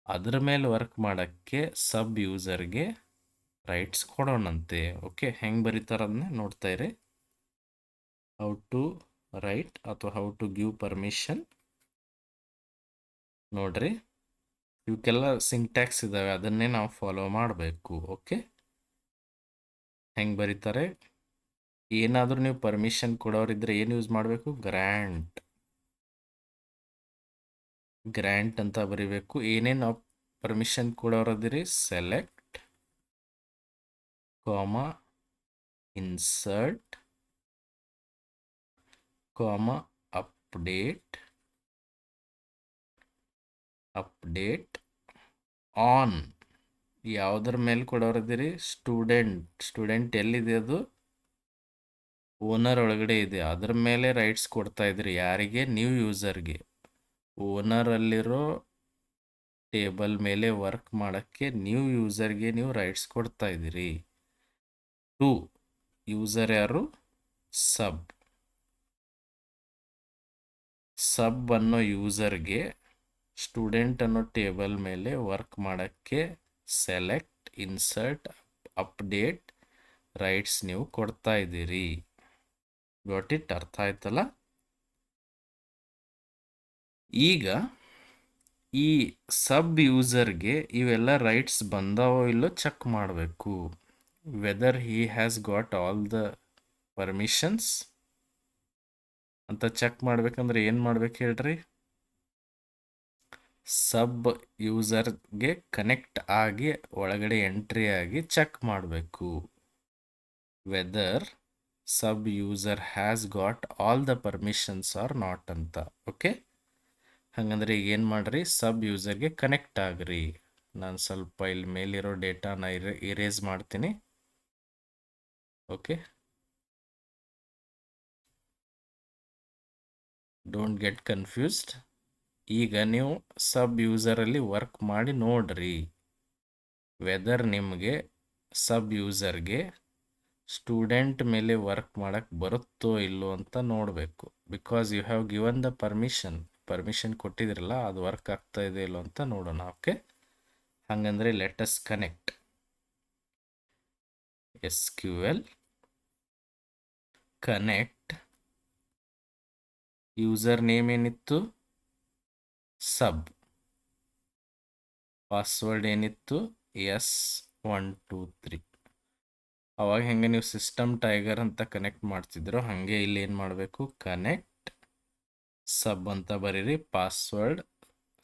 ಅದ್ರ ಮೇಲೆ ವರ್ಕ್ ಮಾಡೋಕ್ಕೆ ಸಬ್ ಯೂಸರ್ಗೆ ರೈಟ್ಸ್ ಕೊಡೋಣಂತೆ. ಓಕೆ, ಹೆಂಗೆ ಬರೀತಾರೆ ಅದನ್ನ ನೋಡ್ತಾ ಇರಿ. ಹೌ ಟು ರೈಟ್ ಅಥವಾ ಹೌ ಟು ಗಿವ್ ಪರ್ಮಿಷನ್. ನೋಡ್ರಿ, ಇವಕ್ಕೆಲ್ಲ ಸಿಂಟ್ಯಾಕ್ಸ್ ಇದ್ದಾವೆ, ಅದನ್ನೇ ನಾವು ಫಾಲೋ ಮಾಡಬೇಕು. ಓಕೆ, ಹೆಂಗೆ ಬರೀತಾರೆ, ಏನಾದರೂ ನೀವು ಪರ್ಮಿಷನ್ ಕೊಡೋರಿದ್ರೆ ಏನು ಯೂಸ್ ಮಾಡಬೇಕು? ಗ್ರ್ಯಾಂಟ್ ಅಂತ ಬರಿಬೇಕು. ಏನೇನು ನಾವು ಪರ್ಮಿಷನ್ ಕೊಡೋರದಿರಿ? ಸೆಲೆಕ್ಟ್, ಕಾಮ, ಇನ್ಸರ್ಟ್, ಕಾಮ, ಅಪ್ಡೇಟ್ ಆನ್. ಯಾವುದ್ರ ಮೇಲೆ ಕೊಡೋರದಿರಿ? ಸ್ಟೂಡೆಂಟ್ ಎಲ್ಲಿದೆ ಅದು? ಓನರ್ ಒಳಗಡೆ ಇದೆ, ಅದ್ರ ಮೇಲೆ ರೈಟ್ಸ್ ಕೊಡ್ತಾ ಇದ್ರಿ. ಯಾರಿಗೆ? ನ್ಯೂ ಯೂಸರ್ಗೆ. ಓನರಲ್ಲಿರೋ ಟೇಬಲ್ ಮೇಲೆ ವರ್ಕ್ ಮಾಡೋಕ್ಕೆ ನ್ಯೂ ಯೂಸರ್ಗೆ ನೀವು ರೈಟ್ಸ್ ಕೊಡ್ತಾ ಇದ್ದೀರಿ. ಟು ಯೂಸರ್ ಯಾರು? ಸಬ್ ಅನ್ನೋ ಯೂಸರ್ಗೆ ಸ್ಟೂಡೆಂಟ್ ಅನ್ನೋ ಟೇಬಲ್ ಮೇಲೆ ವರ್ಕ್ ಮಾಡೋಕ್ಕೆ ಸೆಲೆಕ್ಟ್, ಇನ್ಸರ್ಟ್, ಅಪ್ಡೇಟ್ ರೈಟ್ಸ್ ನೀವು ಕೊಡ್ತಾ ಇದ್ದೀರಿ. Got it? ಅರ್ಥ ಆಯ್ತಲ್ಲ? ಈಗ ಈ ಸಬ್ ಯೂಸರ್ಗೆ ಇವೆಲ್ಲ ರೈಟ್ಸ್ ಬಂದಾವೋ ಇಲ್ಲೋ ಚೆಕ್ ಮಾಡಬೇಕು. Whether he has got all the permissions ಅಂತ ಚೆಕ್ ಮಾಡ್ಬೇಕಂದ್ರೆ ಏನು ಮಾಡ್ಬೇಕು ಹೇಳ್ರಿ? ಸಬ್ ಯೂಸರ್ಗೆ ಕನೆಕ್ಟ್ ಆಗಿ ಒಳಗಡೆ ಎಂಟ್ರಿ ಆಗಿ ಚೆಕ್ ಮಾಡಬೇಕು. Whether sub user has got all the permissions are not ಅಂತ. ಓಕೆ, ಹಾಗಂದ್ರೆ ಈಗ ಏನು ಮಾಡ್ರಿ? ಸಬ್ ಯೂಸರ್ಗೆ ಕನೆಕ್ಟ್ ಆಗ್ರಿ. ನಾನು ಸ್ವಲ್ಪ ಇಲ್ಲಿ ಮೇಲಿರೋ ಡೇಟಾನ ಇರೇಸ್ ಮಾಡ್ತೀನಿ. Okay, don't get confused. ಈಗ ನೀವು ಸಬ್ ಯೂಸರಲ್ಲಿ ವರ್ಕ್ ಮಾಡಿ ನೋಡ್ರಿ, ವೆದರ್ ನಿಮಗೆ ಸಬ್ ಯೂಸರ್ಗೆ ಸ್ಟೂಡೆಂಟ್ ಮೇಲೆ ವರ್ಕ್ ಮಾಡಕ್ಕೆ ಬರುತ್ತೋ ಇಲ್ಲೋ ಅಂತ ನೋಡಬೇಕು. Because you have given the permission ಕೊಟ್ಟಿದ್ರಲ್ಲ, ಅದು ವರ್ಕ್ ಆಗ್ತಾ ಇದೆ ಇಲ್ಲೋ ಅಂತ ನೋಡೋಣ. ಓಕೆ, ಹಾಗಂದ್ರೆ let us connect. SQL connect. User name ಏನಿತ್ತು? ಸಬ್. ಪಾಸ್ವರ್ಡ್ ಏನಿತ್ತು? S123. ಅವಾಗ ಹೆಂಗೆ ನೀವು ಸಿಸ್ಟಮ್ ಟೈಗರ್ ಅಂತ ಕನೆಕ್ಟ್ ಮಾಡ್ತಿದ್ರು, ಹಾಗೆ ಇಲ್ಲಿ ಏನು ಮಾಡಬೇಕು? ಕನೆಕ್ಟ್ ಸಬ್ ಅಂತ ಬರೀರಿ, ಪಾಸ್ವರ್ಡ್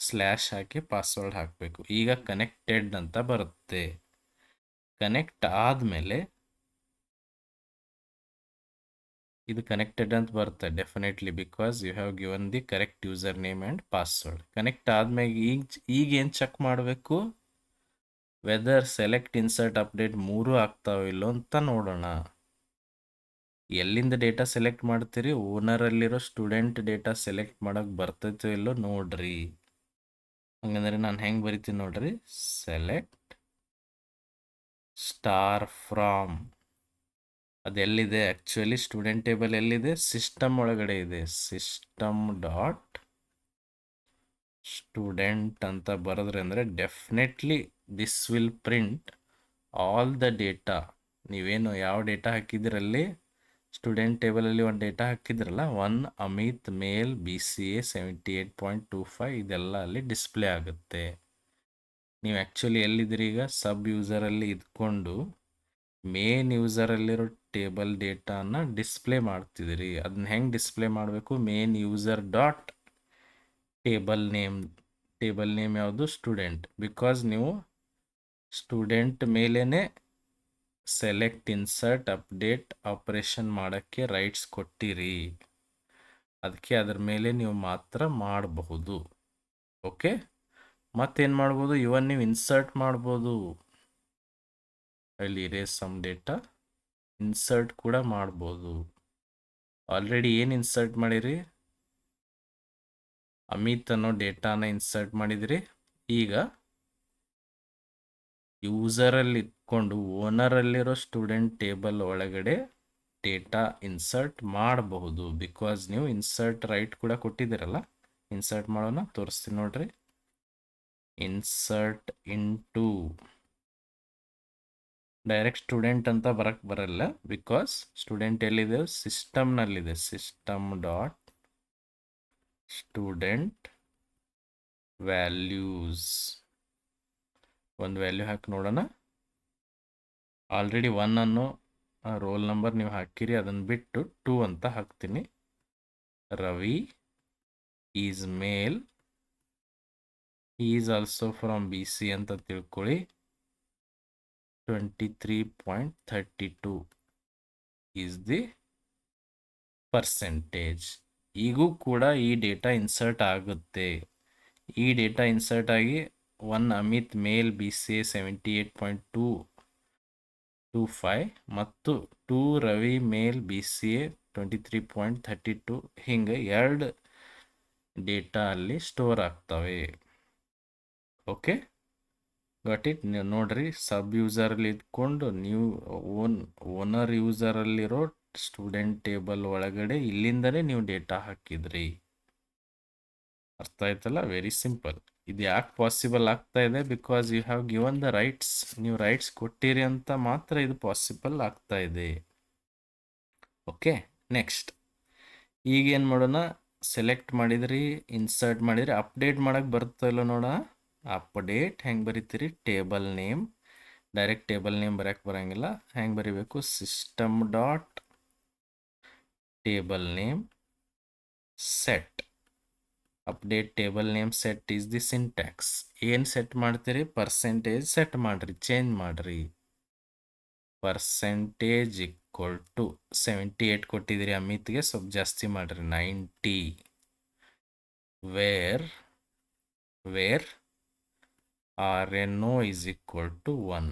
ಸ್ಲ್ಯಾಶ್ ಹಾಕಿ ಪಾಸ್ವರ್ಡ್ ಹಾಕಬೇಕು. ಈಗ ಕನೆಕ್ಟೆಡ್ ಅಂತ ಬರುತ್ತೆ. ಕನೆಕ್ಟ್ ಆದಮೇಲೆ ಇದು ಕನೆಕ್ಟೆಡ್ ಅಂತ ಬರುತ್ತೆ definitely, because you have given the correct user name and password. Connect ಆದ್ಮೇಲೆ ಈಗ ಏನು ಚೆಕ್ ಮಾಡಬೇಕು? ವೆದರ್ ಸೆಲೆಕ್ಟ್, ಇನ್ಸರ್ಟ್, ಅಪ್ಡೇಟ್ ಮೂರು ಆಗ್ತಾವೋ ಇಲ್ಲೋ ಅಂತ ನೋಡೋಣ. ಎಲ್ಲಿಂದ ಡೇಟಾ ಸೆಲೆಕ್ಟ್ ಮಾಡ್ತೀರಿ? ಓನರಲ್ಲಿರೋ ಸ್ಟೂಡೆಂಟ್ ಡೇಟಾ ಸೆಲೆಕ್ಟ್ ಮಾಡೋಕ್ಕೆ ಬರ್ತೈತೋ ಇಲ್ಲೋ ನೋಡ್ರಿ. ಹಂಗಂದ್ರೆ ನಾನು ಹೆಂಗೆ ಬರಿತೀನಿ ನೋಡ್ರಿ, ಸೆಲೆಕ್ಟ್ ಸ್ಟಾರ್ ಫ್ರಾಮ್. ಅದೆಲ್ಲಿದೆ? ಆ್ಯಕ್ಚುಲಿ ಸ್ಟೂಡೆಂಟ್ ಟೇಬಲ್ ಎಲ್ಲಿದೆ? ಸಿಸ್ಟಮ್ ಒಳಗಡೆ ಇದೆ. ಸಿಸ್ಟಮ್ ಡಾಟ್ ಸ್ಟೂಡೆಂಟ್ ಅಂತ ಬರೆದ್ರೆ ಅಂದರೆ definitely this will print all the data. ನೀವೇನು ಯಾವ ಡೇಟಾ ಹಾಕಿದಿರಲ್ಲಿ ಸ್ಟೂಡೆಂಟ್ ಟೇಬಲಲ್ಲಿ ಒಂದು ಡೇಟಾ ಹಾಕಿದ್ರಲ್ಲ, ಒನ್ ಅಮಿತ್ ಮೇಲ್ BCA 78.25, ಇದೆಲ್ಲ ಅಲ್ಲಿ ಡಿಸ್ಪ್ಲೇ ಆಗುತ್ತೆ. ನೀವು ಆ್ಯಕ್ಚುಲಿ ಎಲ್ಲಿದ್ದೀರಿ? ಈಗ ಸಬ್ ಯೂಸರಲ್ಲಿ ಇದ್ಕೊಂಡು ಮೇನ್ ಯೂಸರಲ್ಲಿರೋ ಟೇಬಲ್ ಡೇಟಾನ ಡಿಸ್ಪ್ಲೇ ಮಾಡ್ತಿದ್ದೀರಿ. ಅದನ್ನ ಹೆಂಗೆ ಡಿಸ್ಪ್ಲೇ ಮಾಡಬೇಕು? Main user dot table name ಯಾವುದು? ಸ್ಟೂಡೆಂಟ್. ಬಿಕಾಸ್ ನೀವು ಸ್ಟೂಡೆಂಟ್ ಮೇಲೇ ಸೆಲೆಕ್ಟ್, ಇನ್ಸರ್ಟ್, ಅಪ್ಡೇಟ್ ಆಪರೇಷನ್ ಮಾಡೋಕ್ಕೆ ರೈಟ್ಸ್ ಕೊಟ್ಟಿರಿ. ಅದಕ್ಕೆ ಅದ್ರ ಮೇಲೆ ನೀವು ಮಾತ್ರ ಮಾಡಬಹುದು. ಓಕೆ, ಮತ್ತೇನು ಮಾಡ್ಬೋದು? ಇವನ್ ನೀವು ಇನ್ಸರ್ಟ್ ಮಾಡ್ಬೋದು. ಅಲ್ಲಿ ಇರೇಸ್ ಸಮ್ ಡೇಟಾ, ಇನ್ಸರ್ಟ್ ಕೂಡ ಮಾಡ್ಬೋದು. ಆಲ್ರೆಡಿ ಏನು ಇನ್ಸರ್ಟ್ ಮಾಡಿರಿ? ಅಮಿತ್ ಅನ್ನೋ ಡೇಟಾನ ಇನ್ಸರ್ಟ್ ಮಾಡಿದಿರಿ. ಈಗ ಯೂಸರಲ್ಲಿ ಇಟ್ಕೊಂಡು ಓನರಲ್ಲಿರೋ ಸ್ಟೂಡೆಂಟ್ ಟೇಬಲ್ ಒಳಗಡೆ ಡೇಟಾ ಇನ್ಸರ್ಟ್ ಮಾಡಬಹುದು. ಬಿಕಾಸ್ ನೀವು ಇನ್ಸರ್ಟ್ ರೈಟ್ ಕೂಡ ಕೊಟ್ಟಿದ್ದೀರಲ್ಲ. ಇನ್ಸರ್ಟ್ ಮಾಡೋಣ, ತೋರಿಸ್ತೀನಿ ನೋಡ್ರಿ. ಇನ್ಸರ್ಟ್ ಇಂಟು ಡೈರೆಕ್ಟ್ ಸ್ಟೂಡೆಂಟ್ ಅಂತ ಬರಕ್ಕೆ ಬರಲ್ಲ, ಬಿಕಾಸ್ ಸ್ಟೂಡೆಂಟ್ ಎಲ್ಲಿದೆ, ಸಿಸ್ಟಮ್ನಲ್ಲಿದೆ. System dot student values. ಒಂದು ವ್ಯಾಲ್ಯೂ ಹಾಕಿ ನೋಡೋಣ. ಆಲ್ರೆಡಿ 1 ಅನ್ನೋ ರೋಲ್ ನಂಬರ್ ನೀವು ಹಾಕಿರಿ, ಅದನ್ನು ಬಿಟ್ಟು 2 ಅಂತ ಹಾಕ್ತೀನಿ. Ravi is male, is also from BC ಅಂತ ತಿಳ್ಕೊಳ್ಳಿ. 23.32 ಈಸ್ ದಿ ಪರ್ಸೆಂಟೇಜ್. ಈಗೂ ಕೂಡ ಈ ಡೇಟಾ ಇನ್ಸರ್ಟ್ ಆಗುತ್ತೆ. ಈ ಡೇಟಾ ಇನ್ಸರ್ಟ್ ಆಗಿ 1 ಅಮಿತ್ ಮೇಲ್ BCA 78.225 ಮತ್ತು 2 ರವಿ ಮೇಲ್ BCA 23.32 ಹಿಂಗೆ 2 ಡೇಟಾ ಅಲ್ಲಿ ಸ್ಟೋರ್ ಆಗ್ತವೆ. Okay, got it. ನೀವು ನೋಡ್ರಿ, ಸಬ್ ಯೂಸರಲ್ಲಿ ಇದ್ಕೊಂಡು ನೀವು ಓನರ್ ಯೂಸರಲ್ಲಿರೋ ಸ್ಟೂಡೆಂಟ್ ಟೇಬಲ್ ಒಳಗಡೆ ಇಲ್ಲಿಂದಲೇ ನೀವು ಡೇಟಾ ಹಾಕಿದ್ರಿ. ಅರ್ಥ ಆಯ್ತಲ್ಲ? Very simple. ಇದು ಯಾಕೆ ಪಾಸಿಬಲ್ ಆಗ್ತಾ ಇದೆ? Because you have given the rights. ನೀವು ರೈಟ್ಸ್ ಕೊಟ್ಟಿರಿ ಅಂತ ಮಾತ್ರ ಇದು ಪಾಸಿಬಲ್ ಆಗ್ತಾ ಇದೆ. ಓಕೆ, ನೆಕ್ಸ್ಟ್ ಈಗೇನು ಮಾಡೋಣ? ಸೆಲೆಕ್ಟ್ ಮಾಡಿದ್ರಿ, ಇನ್ಸರ್ಟ್ ಮಾಡಿದ್ರಿ, ಅಪ್ಡೇಟ್ ಮಾಡಕ್ಕೆ ಬರುತ್ತೋ ಇಲ್ಲೋ ನೋಡ. ಅಪ್ಡೇಟ್ ಹೆಂಗೆ ಬರೀತೀರಿ? Table name. Direct table name ಬರೆಯಕ್ಕೆ ಬರೋಂಗಿಲ್ಲ. ಹೆಂಗೆ ಬರೀಬೇಕು? System dot table name set. Update table name set is the syntax. ಏನು ಸೆಟ್ ಮಾಡ್ತೀರಿ? ಪರ್ಸೆಂಟೇಜ್ ಸೆಟ್ ಮಾಡಿರಿ, ಚೇಂಜ್ ಮಾಡಿರಿ. ಪರ್ಸೆಂಟೇಜ್ ಈಕ್ವಲ್ ಟು 78 ಕೊಟ್ಟಿದ್ದೀರಿ ಅಮಿತ್ಗೆ, ಸ್ವಲ್ಪ ಜಾಸ್ತಿ ಮಾಡಿರಿ, 90. Where RNO is equal to 1.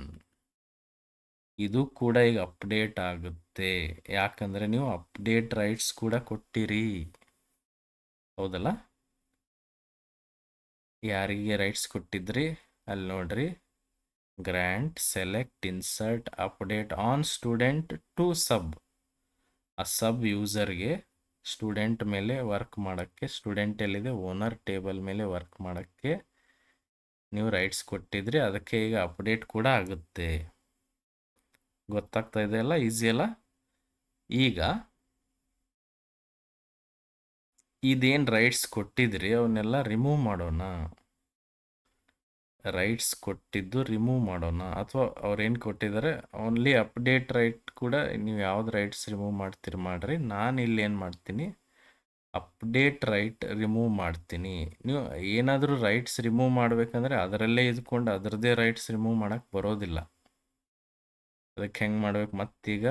ಇದು ಕೂಡ ಈಗ ಅಪ್ಡೇಟ್ ಆಗುತ್ತೆ, ಯಾಕಂದರೆ ನೀವು ಅಪ್ಡೇಟ್ ರೈಟ್ಸ್ ಕೂಡ ಕೊಟ್ಟಿರಿ. ಹೌದಲ್ಲ? ಯಾರಿಗೆ ರೈಟ್ಸ್ ಕೊಟ್ಟಿದ್ರಿ ಅಲ್ಲಿ ನೋಡ್ರಿ. Grant, select, insert, update on student to sub. ಆ ಸಬ್ ಯೂಸರ್ಗೆ ಸ್ಟೂಡೆಂಟ್ ಮೇಲೆ ವರ್ಕ್ ಮಾಡೋಕ್ಕೆ, ಸ್ಟೂಡೆಂಟ್ ಎಲ್ಲಿದೆ ಓನರ್ ಟೇಬಲ್ ಮೇಲೆ ವರ್ಕ್ ಮಾಡೋಕ್ಕೆ ನೀವು ರೈಟ್ಸ್ ಕೊಟ್ಟಿದ್ರಿ. ಅದಕ್ಕೆ ಈಗ ಅಪ್ಡೇಟ್ ಕೂಡ ಆಗುತ್ತೆ. ಗೊತ್ತಾಗ್ತಾ ಇದೆ ಅಲ್ಲ? ಈಸಿ ಅಲ್ಲ? ಈಗ ಇದೇನು ರೈಟ್ಸ್ ಕೊಟ್ಟಿದ್ರಿ ಅವನ್ನೆಲ್ಲ ರಿಮೂವ್ ಮಾಡೋಣ. ರೈಟ್ಸ್ ಕೊಟ್ಟಿದ್ದು ರಿಮೂವ್ ಮಾಡೋಣ. ಅಥವಾ ಅವ್ರೇನು ಕೊಟ್ಟಿದ್ದಾರೆ ಓನ್ಲಿ ಅಪ್ಡೇಟ್ ರೈಟ್ ಕೂಡ ನೀವು ಯಾವ್ದು ರೈಟ್ಸ್ ರಿಮೂವ್ ಮಾಡ್ತೀರಿ ಮಾಡಿರಿ. ನಾನು ಇಲ್ಲಿ ಏನು ಮಾಡ್ತೀನಿ? ಅಪ್ಡೇಟ್ ರೈಟ್ ರಿಮೂವ್ ಮಾಡ್ತೀನಿ. ನೀವು ಏನಾದರೂ ರೈಟ್ಸ್ ರಿಮೂವ್ ಮಾಡಬೇಕಂದ್ರೆ ಅದರಲ್ಲೇ ಇದ್ಕೊಂಡು ಅದರದ್ದೇ ರೈಟ್ಸ್ ರಿಮೂವ್ ಮಾಡೋಕ್ಕೆ ಬರೋದಿಲ್ಲ. ಅದಕ್ಕೆ ಹೆಂಗೆ ಮಾಡ್ಬೇಕು? ಮತ್ತೀಗ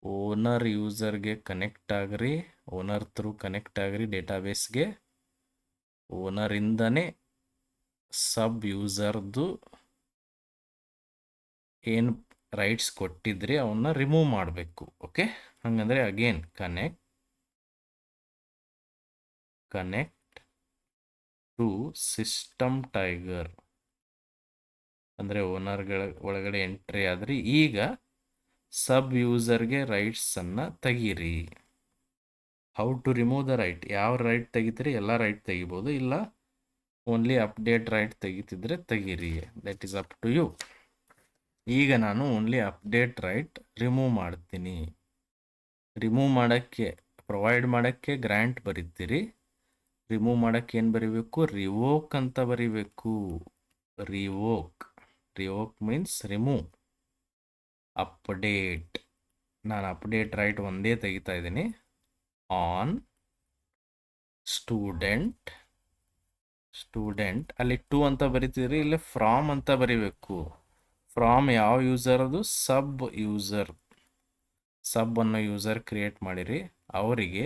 ಓನರ್ ಯೂಸರ್ಗೆ ಕನೆಕ್ಟ್ ಆಗ್ರಿ, ಓನರ್ ಥ್ರೂ ಕನೆಕ್ಟ್ ಆಗ್ರಿ ಡೇಟಾಬೇಸ್ಗೆ. ಓನರಿಂದನೇ ಸಬ್ ಯೂಸರ್ದು ಏನು ರೈಟ್ಸ್ ಕೊಟ್ಟಿದ್ರಿ ಅವನ್ನ ರಿಮೂವ್ ಮಾಡಬೇಕು. ಓಕೆ, ಹಂಗಂದ್ರೆ again connect to system tiger ಅಂದರೆ ಓನರ್ಗಳ ಒಳಗಡೆ ಎಂಟ್ರಿ ಆದ್ರಿ. ಈಗ ಸಬ್ ಯೂಸರ್ಗೆ ರೈಟ್ಸನ್ನು ತೆಗೀರಿ. How to remove the right? ಯಾವ ರೈಟ್ ತೆಗಿತೀರಿ? ಎಲ್ಲ ರೈಟ್ ತೆಗಿಬೋದು, ಇಲ್ಲ ಓನ್ಲಿ ಅಪ್ಡೇಟ್ ರೈಟ್ ತೆಗಿತಿದ್ರೆ ತೆಗೀರಿ. That is up to you. ಈಗ ನಾನು ಓನ್ಲಿ ಅಪ್ಡೇಟ್ ರೈಟ್ ರಿಮೂವ್ ಮಾಡ್ತೀನಿ. ರಿಮೂವ್ ಮಾಡೋಕ್ಕೆ, ಪ್ರೊವೈಡ್ ಮಾಡೋಕ್ಕೆ ಗ್ರ್ಯಾಂಟ್ ಬರೀತೀರಿ. ರಿಮೂವ್ ಮಾಡೋಕ್ಕೆ ಏನು ಬರೀಬೇಕು? ರಿವೋಕ್ ಅಂತ ಬರೀಬೇಕು. Revoke means remove. ಅಪ್ಡೇಟ್, ನಾನು ಅಪ್ಡೇಟ್ ರೈಟ್ ಒಂದೇ ತೆಗಿತಾ ಇದ್ದೀನಿ. ಆನ್ ಸ್ಟೂಡೆಂಟ್ ಅಲ್ಲಿ 2 ಅಂತ ಬರಿತೀರಿ, ಇಲ್ಲಿ ಫ್ರಾಮ್ ಅಂತ ಬರಿಬೇಕು. ಫ್ರಾಮ್ ಯಾವ ಯೂಸರ್? ಅದು ಸಬ್ ಯೂಸರ್. ಸಬ್ ಅನ್ನೋ ಯೂಸರ್ ಕ್ರಿಯೇಟ್ ಮಾಡಿರಿ. ಅವರಿಗೆ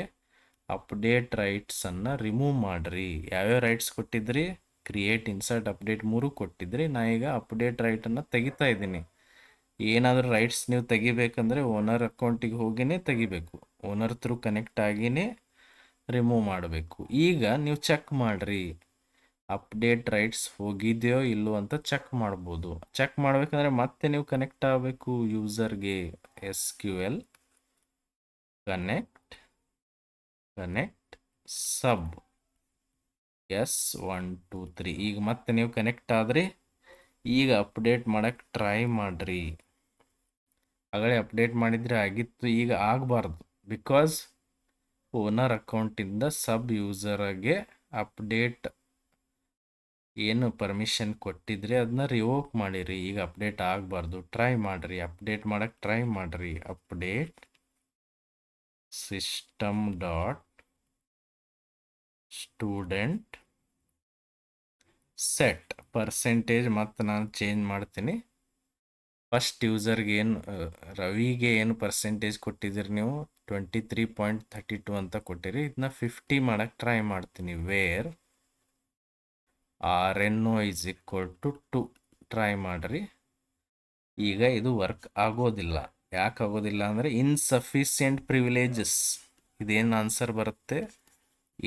ಅಪ್ಡೇಟ್ ರೈಟ್ಸನ್ನು ರಿಮೂವ್ ಮಾಡಿರಿ. ಯಾವ್ಯಾವ ರೈಟ್ಸ್ ಕೊಟ್ಟಿದ್ರಿ? ಕ್ರಿಯೇಟ್, ಇನ್ಸರ್ಟ್, ಅಪ್ಡೇಟ್ 3 ಕೊಟ್ಟಿದ್ರಿ. ನಾ ಈಗ ಅಪ್ಡೇಟ್ ರೈಟನ್ನು ತೆಗಿತಾ ಇದ್ದೀನಿ. ಏನಾದರೂ ರೈಟ್ಸ್ ನೀವು ತೆಗಿಬೇಕಂದ್ರೆ ಓನರ್ ಅಕೌಂಟಿಗೆ ಹೋಗಿನೇ ತೆಗಿಬೇಕು. ಓನರ್ ಥ್ರೂ ಕನೆಕ್ಟ್ ಆಗಿನೇ ರಿಮೂವ್ ಮಾಡಬೇಕು. ಈಗ ನೀವು ಚೆಕ್ ಮಾಡಿರಿ ಅಪ್ಡೇಟ್ ರೈಟ್ಸ್ ಹೋಗಿದೆಯೋ ಇಲ್ಲೋ ಅಂತ ಚೆಕ್ ಮಾಡ್ಬೋದು. ಚೆಕ್ ಮಾಡಬೇಕಂದ್ರೆ ಮತ್ತೆ ನೀವು ಕನೆಕ್ಟ್ ಆಗಬೇಕು ಯೂಸರ್ಗೆ. SQL ಕನೆಕ್ಟ್ ಸಬ್ S123. ಈಗ ಮತ್ತೆ ನೀವು ಕನೆಕ್ಟ್ ಆದರೆ ಈಗ ಅಪ್ಡೇಟ್ ಮಾಡೋಕ್ಕೆ ಟ್ರೈ ಮಾಡಿರಿ. ಆಗಲೇ ಅಪ್ಡೇಟ್ ಮಾಡಿದರೆ ಆಗಿತ್ತು, ಈಗ ಆಗಬಾರ್ದು. ಬಿಕಾಸ್ ಓನರ್ ಅಕೌಂಟಿಂದ ಸಬ್ ಯೂಸರ್ಗೆ ಅಪ್ಡೇಟ್ ಏನು ಪರ್ಮಿಷನ್ ಕೊಟ್ಟಿದ್ರಿ ಅದನ್ನ ರಿವೋಕ್ ಮಾಡಿರಿ. ಈಗ ಅಪ್ಡೇಟ್ ಆಗಬಾರ್ದು. ಟ್ರೈ ಮಾಡಿರಿ, ಅಪ್ಡೇಟ್ ಮಾಡಕ್ಕೆ ಟ್ರೈ ಮಾಡಿರಿ. Update system dot student set percentage ಮತ್ತು ನಾನು ಚೇಂಜ್ ಮಾಡ್ತೀನಿ. ಫಸ್ಟ್ ಯೂಸರ್ಗೆ ಏನು ರವಿಗೆ ಏನು ಪರ್ಸೆಂಟೇಜ್ ಕೊಟ್ಟಿದ್ದೀರಿ ನೀವು 23.32 ಅಂತ ಕೊಟ್ಟಿರಿ. ಇದನ್ನ 50 ಮಾಡಕ್ಕೆ ಟ್ರೈ ಮಾಡ್ತೀನಿ. Where RNO is equal to 2 try ಮಾಡಿರಿ. ಈಗ ಇದು ವರ್ಕ್ ಆಗೋದಿಲ್ಲ. ಯಾಕೆ ಆಗೋದಿಲ್ಲ ಅಂದರೆ ಇನ್ಸಫಿಷಿಯೆಂಟ್ ಪ್ರಿವಿಲೇಜಸ್. ಇದೇನು ಆನ್ಸರ್ ಬರುತ್ತೆ?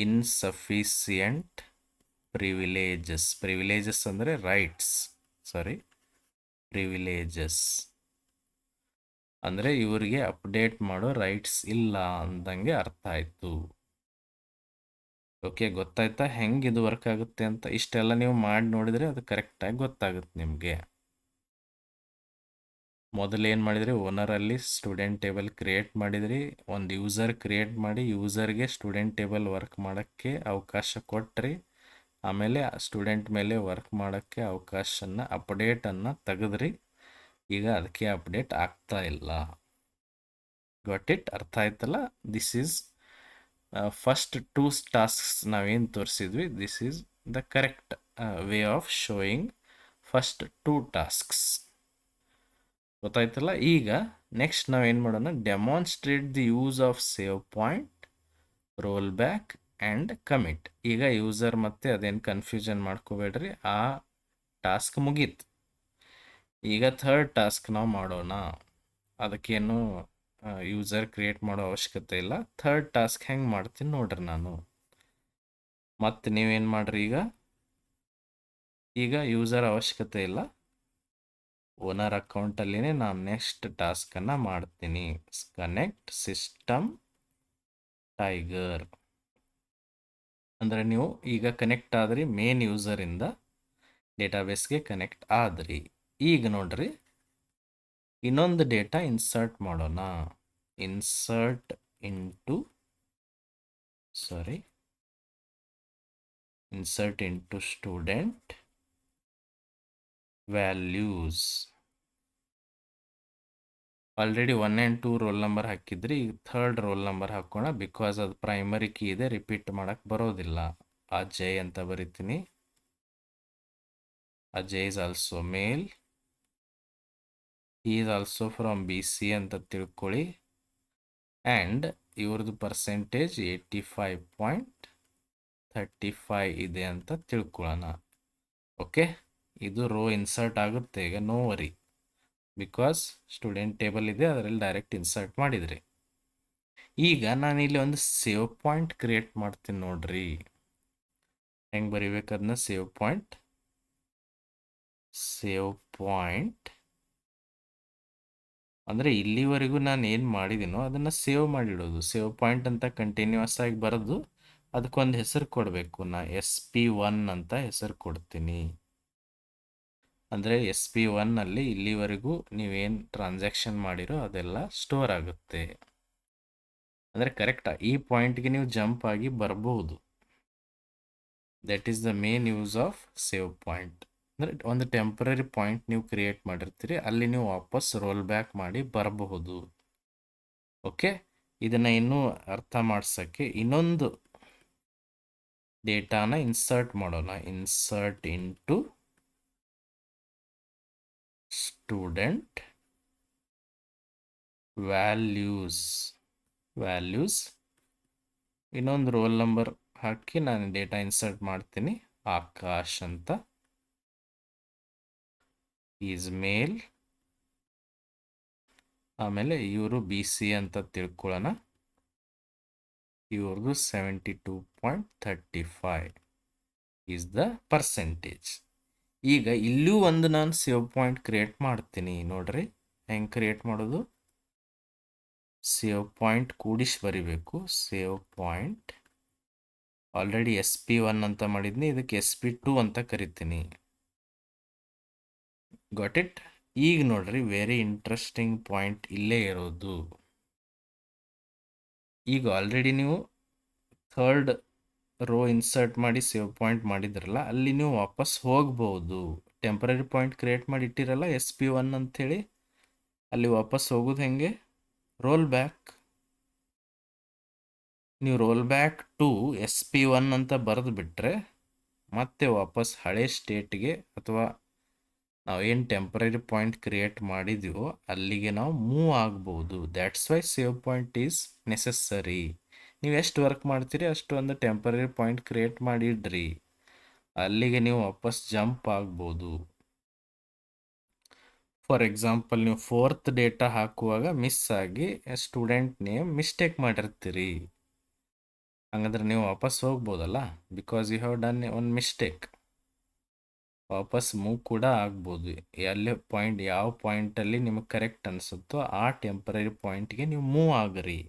Insufficient privileges. ಪ್ರಿವಿಲೇಜಸ್ ಅಂದರೆ ರೈಟ್ಸ್, ಸಾರಿ ಪ್ರಿವಿಲೇಜಸ್ ಅಂದರೆ ಇವರಿಗೆ ಅಪ್ಡೇಟ್ ಮಾಡೋ ರೈಟ್ಸ್ ಇಲ್ಲ ಅಂದಂಗೆ ಅರ್ಥ ಆಯಿತು. ಓಕೆ, ಗೊತ್ತಾಯ್ತಾ ಹೆಂಗೆ ಇದು ವರ್ಕ್ ಆಗುತ್ತೆ ಅಂತ? ಇಷ್ಟೆಲ್ಲ ನೀವು ಮಾಡಿ ನೋಡಿದರೆ ಅದು ಕರೆಕ್ಟಾಗಿ ಗೊತ್ತಾಗುತ್ತೆ ನಿಮಗೆ. ಮೊದಲು ಏನು ಮಾಡಿದ್ರಿ, ಓನರಲ್ಲಿ ಸ್ಟೂಡೆಂಟ್ ಟೇಬಲ್ ಕ್ರಿಯೇಟ್ ಮಾಡಿದ್ರಿ, ಒಂದು ಯೂಸರ್ ಕ್ರಿಯೇಟ್ ಮಾಡಿ ಯೂಸರ್ಗೆ ಸ್ಟೂಡೆಂಟ್ ಟೇಬಲ್ ವರ್ಕ್ ಮಾಡೋಕ್ಕೆ ಅವಕಾಶ ಕೊಟ್ರಿ. ಆಮೇಲೆ ಸ್ಟೂಡೆಂಟ್ ಮೇಲೆ ವರ್ಕ್ ಮಾಡೋಕ್ಕೆ ಅವಕಾಶನ ಅಪ್ಡೇಟನ್ನು ತೆಗೆದ್ರಿ. ಈಗ ಅದಕ್ಕೆ ಅಪ್ಡೇಟ್ ಆಗ್ತಾ ಇಲ್ಲ. Got it? ಅರ್ಥ ಆಯ್ತಲ್ಲ? ದಿಸ್ ಈಸ್ ಫಸ್ಟ್ 2 ಟಾಸ್ಕ್ಸ್ ನಾವೇನು ತೋರಿಸಿದ್ವಿ. This is the correct way of showing first 2 tasks. ಗೊತ್ತಾಯ್ತಲ್ಲ? ಈಗ ನೆಕ್ಸ್ಟ್ ನಾವೇನು ಮಾಡೋಣ, demonstrate the use of save point, roll back and commit. ಈಗ ಯೂಸರ್ ಮತ್ತೆ ಅದೇನು ಕನ್ಫ್ಯೂಷನ್ ಮಾಡ್ಕೋಬೇಡ್ರಿ, ಆ ಟಾಸ್ಕ್ ಮುಗೀತು. ಈಗ ಥರ್ಡ್ ಟಾಸ್ಕ್ ನಾವು ಮಾಡೋಣ. ಅದಕ್ಕೇನು ಯೂಸರ್ ಕ್ರಿಯೇಟ್ ಮಾಡೋ ಅವಶ್ಯಕತೆ ಇಲ್ಲ. ಥರ್ಡ್ ಟಾಸ್ಕ್ ಹೆಂಗೆ ಮಾಡ್ತೀನಿ ನೋಡ್ರಿ ನಾನು. ಮತ್ತು ನೀವೇನು ಮಾಡ್ರಿ, ಈಗ ಯೂಸರ್ ಅವಶ್ಯಕತೆ ಇಲ್ಲ, ಓನರ್ ಅಕೌಂಟಲ್ಲಿನೇ ನಾನು ನೆಕ್ಸ್ಟ್ ಟಾಸ್ಕನ್ನು ಮಾಡ್ತೀನಿ. ಕನೆಕ್ಟ್ ಸಿಸ್ಟಮ್ ಟೈಗರ್ ಅಂದರೆ ನೀವು ಈಗ ಕನೆಕ್ಟ್ ಆದ್ರಿ, ಮೇನ್ ಯೂಸರಿಂದ ಡೇಟಾಬೇಸ್ಗೆ ಕನೆಕ್ಟ್ ಆದ್ರಿ. ಈಗ ನೋಡ್ರಿ, ಇನ್ನೊಂದು ಡೇಟಾ ಇನ್ಸರ್ಟ್ ಮಾಡೋಣ. Insert into student values. Already 1 and 2 roll number ಹಾಕಿದ್ರಿ, ಈಗ ಥರ್ಡ್ ರೋಲ್ ನಂಬರ್ ಹಾಕೋಣ. ಬಿಕಾಸ್ ಅದು ಪ್ರೈಮರಿ ಕೀ ಇದೆ, ರಿಪೀಟ್ ಮಾಡೋಕ್ಕೆ ಬರೋದಿಲ್ಲ. ಅಜಯ್ ಅಂತ ಬರಿತೀನಿ. Ajay is also male. he is also from BC ಅಂತ ತಿಳ್ಕೊಳ್ಳಿ. ಆ್ಯಂಡ್ ಇವ್ರದ್ದು ಪರ್ಸೆಂಟೇಜ್ 85.35 ಇದೆ ಅಂತ ತಿಳ್ಕೊಳ್ಳೋಣ. ಓಕೆ, ಇದು ರೋ ಇನ್ಸರ್ಟ್ ಆಗುತ್ತೆ ಈಗ, no worry. Because student table ಇದೆ, ಅದರಲ್ಲಿ ಡೈರೆಕ್ಟ್ ಇನ್ಸರ್ಟ್ ಮಾಡಿದ್ರಿ. ಈಗ ನಾನು ಇಲ್ಲಿ ಒಂದು ಸೇವ್ ಪಾಯಿಂಟ್ ಕ್ರಿಯೇಟ್ ಮಾಡ್ತೀನಿ ನೋಡ್ರಿ. ಹೆಂಗೆ ಬರಿಬೇಕದನ್ನ? ಸೇವ್ ಪಾಯಿಂಟ್ ಅಂದರೆ ಇಲ್ಲಿವರೆಗೂ ನಾನು ಏನು ಮಾಡಿದ್ದೀನೋ ಅದನ್ನು ಸೇವ್ ಮಾಡಿಡೋದು. ಸೇವ್ ಪಾಯಿಂಟ್ ಅಂತ ಕಂಟಿನ್ಯೂಸ್ ಆಗಿ ಬರೋದು, ಅದಕ್ಕೊಂದು ಹೆಸರು ಕೊಡಬೇಕು. ನಾ SP1 ಅಂತ ಹೆಸರು ಕೊಡ್ತೀನಿ. ಅಂದರೆ SP1 ಇಲ್ಲಿವರೆಗೂ ನೀವೇನು ಟ್ರಾನ್ಸಾಕ್ಷನ್ ಮಾಡಿರೋ ಅದೆಲ್ಲ ಸ್ಟೋರ್ ಆಗುತ್ತೆ. ಅಂದರೆ ಕರೆಕ್ಟಾ ಈ ಪಾಯಿಂಟ್ಗೆ ನೀವು ಜಂಪ್ ಆಗಿ ಬರ್ಬೋದು. That is the main use of save point. ಅಂದರೆ ಒಂದು ಟೆಂಪ್ರರಿ ಪಾಯಿಂಟ್ ನೀವು ಕ್ರಿಯೇಟ್ ಮಾಡಿರ್ತೀರಿ, ಅಲ್ಲಿ ನೀವು ವಾಪಸ್ ರೋಲ್ ಬ್ಯಾಕ್ ಮಾಡಿ ಬರಬಹುದು. ಓಕೆ, ಇದನ್ನು ಇನ್ನೂ ಅರ್ಥ ಮಾಡ್ಸೋಕ್ಕೆ ಇನ್ನೊಂದು ಡೇಟಾನ ಇನ್ಸರ್ಟ್ ಮಾಡೋಣ. Insert into student values. ಇನ್ನೊಂದು ರೋಲ್ ನಂಬರ್ ಹಾಕಿ ನಾನು ಡೇಟಾ ಇನ್ಸರ್ಟ್ ಮಾಡ್ತೀನಿ. ಆಕಾಶ್ ಅಂತ. Is male. ಆಮೇಲೆ ಇವರು BC ಅಂತ ತಿಳ್ಕೊಳ್ಳೋಣ. ಇವ್ರದ್ದು 72.35 ಈಸ್ ದ ಪರ್ಸೆಂಟೇಜ್. ಈಗ ಇಲ್ಲೂ ಒಂದು ನಾನು ಸೇವ್ ಪಾಯಿಂಟ್ ಕ್ರಿಯೇಟ್ ಮಾಡ್ತೀನಿ ನೋಡ್ರಿ. ಹೆಂಗೆ ಕ್ರಿಯೇಟ್ ಮಾಡೋದು? ಸೇವ್ ಪಾಯಿಂಟ್ ಕೂಡಿಸಿ ಬರಿಬೇಕು. ಸೇವ್ ಪಾಯಿಂಟ್ ಆಲ್ರೆಡಿ SP1 ಅಂತ ಮಾಡಿದ್ನಿ, ಇದಕ್ಕೆ SP2 ಅಂತ ಕರಿತೀನಿ. Got it? ಈಗ ನೋಡ್ರಿ ವೆರಿ ಇಂಟ್ರೆಸ್ಟಿಂಗ್ ಪಾಯಿಂಟ್ ಇಲ್ಲೇ ಇರೋದು. ಈಗ ಆಲ್ರೆಡಿ ನೀವು ಥರ್ಡ್ ರೋ ಇನ್ಸರ್ಟ್ ಮಾಡಿ ಸೇವ್ ಪಾಯಿಂಟ್ ಮಾಡಿದ್ರಲ್ಲ, ಅಲ್ಲಿ ನೀವು ವಾಪಸ್ ಹೋಗ್ಬೋದು. ಟೆಂಪರರಿ ಪಾಯಿಂಟ್ ಕ್ರಿಯೇಟ್ ಮಾಡಿ ಇಟ್ಟಿರಲ್ಲ SP1 ಅಂಥೇಳಿ, ಅಲ್ಲಿ ವಾಪಸ್ ಹೋಗೋದು ಹೆಂಗೆ? Roll back. ನೀವು ರೋಲ್ ಬ್ಯಾಕ್ ಟು SP1 ಅಂತ ಬರೆದು ಬಿಟ್ರೆ ಮತ್ತೆ ವಾಪಸ್ ಹಳೆ ಸ್ಟೇಟ್ಗೆ ಅಥವಾ ನಾವು ಏನು ಟೆಂಪರರಿ ಪಾಯಿಂಟ್ ಕ್ರಿಯೇಟ್ ಮಾಡಿದೀವೋ ಅಲ್ಲಿಗೆ ನಾವು ಮೂವ್ ಆಗ್ಬೋದು. That's why save point is necessary. ನೀವು ಎಷ್ಟು ವರ್ಕ್ ಮಾಡ್ತೀರಿ ಅಷ್ಟು ಒಂದು ಟೆಂಪರರಿ ಪಾಯಿಂಟ್ ಕ್ರಿಯೇಟ್ ಮಾಡಿಡ್ರಿ, ಅಲ್ಲಿಗೆ ನೀವು ವಾಪಸ್ ಜಂಪ್ ಆಗ್ಬೋದು. ಫಾರ್ ಎಕ್ಸಾಂಪಲ್, ನೀವು 4th ಡೇಟಾ ಹಾಕುವಾಗ ಮಿಸ್ ಆಗಿ ಸ್ಟೂಡೆಂಟ್ ನೇಮ್ ಮಿಸ್ಟೇಕ್ ಮಾಡಿರ್ತೀರಿ, ಹಂಗಂದ್ರೆ ನೀವು ವಾಪಸ್ ಹೋಗ್ಬೋದಲ್ಲ, because you have done one mistake. ವಾಪಸ್ ಮೂವ್ ಕೂಡ ಆಗ್ಬೋದು. ಎಲ್ಲೇ ಪಾಯಿಂಟ್, ಯಾವ ಪಾಯಿಂಟಲ್ಲಿ ನಿಮಗೆ ಕರೆಕ್ಟ್ ಅನಿಸುತ್ತೋ ಆ ಟೆಂಪರರಿ ಪಾಯಿಂಟ್ಗೆ ನೀವು ಮೂವ್ ಆಗ್ರಿ.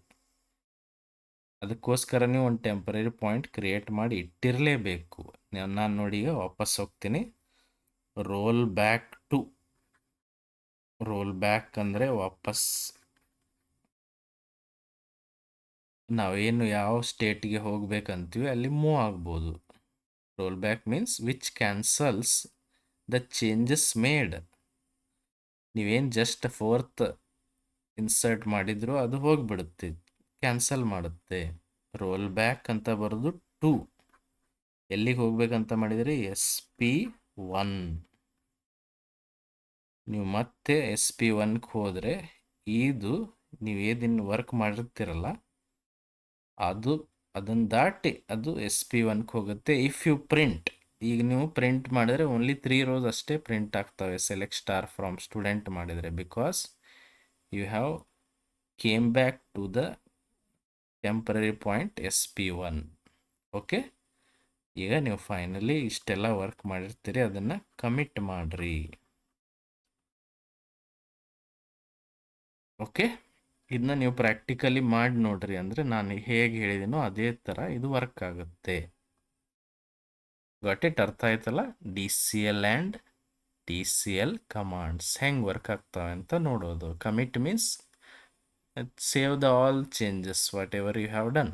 ಅದಕ್ಕೋಸ್ಕರ ನೀವು ಒಂದು ಟೆಂಪರರಿ ಪಾಯಿಂಟ್ ಕ್ರಿಯೇಟ್ ಮಾಡಿ ಇಟ್ಟಿರಲೇಬೇಕು. ನಾನು ನೋಡಿ ಈಗ ವಾಪಸ್ ಹೋಗ್ತೀನಿ. Roll back to, roll back ಅಂದರೆ ವಾಪಸ್ ನಾವೇನು ಯಾವ ಸ್ಟೇಟ್ಗೆ ಹೋಗ್ಬೇಕಂತೀವಿ ಅಲ್ಲಿ ಮೂವ್ ಆಗ್ಬೋದು. Roll back means which cancels the changes made. ನೀವೇನು ಜಸ್ಟ್ 4th ಇನ್ಸರ್ಟ್ ಮಾಡಿದ್ರು ಅದು ಹೋಗಿಬಿಡುತ್ತೆ, ಕ್ಯಾನ್ಸಲ್ ಮಾಡುತ್ತೆ. ರೋಲ್ ಬ್ಯಾಕ್ ಅಂತ ಬರೋದು ಟು, ಎಲ್ಲಿಗೆ ಹೋಗ್ಬೇಕಂತ ಮಾಡಿದರೆ SP1. ನೀವು ಮತ್ತೆ SP1ಗೆ ಹೋದರೆ ಇದು ನೀವು ಏದಿನ್ನು ವರ್ಕ್ ಮಾಡಿರ್ತೀರಲ್ಲ ಅದನ್ನು ದಾಟಿ ಅದು SP1ಗೆ ಹೋಗುತ್ತೆ. ಇಫ್ ಯು ಪ್ರಿಂಟ್, ಈಗ ನೀವು ಪ್ರಿಂಟ್ ಮಾಡಿದ್ರೆ ಓನ್ಲಿ 3 rows ಅಷ್ಟೇ ಪ್ರಿಂಟ್ ಆಗ್ತವೆ ಸೆಲೆಕ್ಟ್ ಸ್ಟಾರ್ ಫ್ರಮ್ ಸ್ಟೂಡೆಂಟ್ ಮಾಡಿದರೆ, because you have came back to the temporary point SP1. Okay, ಈಗ ನೀವು ಫೈನಲಿ ಇಷ್ಟೆಲ್ಲ ವರ್ಕ್ ಮಾಡಿರ್ತೀರಿ, ಅದನ್ನು ಕಮಿಟ್ ಮಾಡ್ರಿ. ಓಕೆ, ಇದನ್ನ ನೀವು ಪ್ರಾಕ್ಟಿಕಲಿ ಮಾಡಿ ನೋಡ್ರಿ, ಅಂದರೆ ನಾನು ಹೇಗೆ ಹೇಳಿದ್ದೀನೋ ಅದೇ ಥರ ಇದು ವರ್ಕ್ ಆಗುತ್ತೆ. Got it? ಅರ್ಥ ಆಯ್ತಲ್ಲ? DCL ಆ್ಯಂಡ್ TCL ಕಮಾಂಡ್ಸ್ ಹೆಂಗೆ ವರ್ಕ್ ಆಗ್ತವೆ ಅಂತ ನೋಡೋದು. Commit means save the all changes whatever you have done.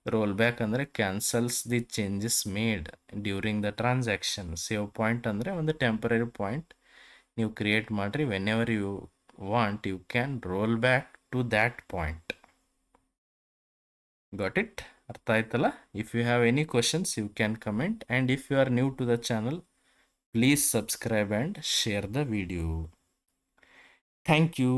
Roll back ಅಂದರೆ cancels the changes made during the transaction. Save point ಅಂದರೆ ಒಂದು ಟೆಂಪರರಿ ಪಾಯಿಂಟ್ ನೀವು ಕ್ರಿಯೇಟ್ ಮಾಡಿರಿ, whenever you want you can roll back to that point. Got it? ಅರ್ಥ ಆಯ್ತಲ್ಲ? If you have any questions you can comment, and if you are new to the channel please subscribe and share the video. Thank you.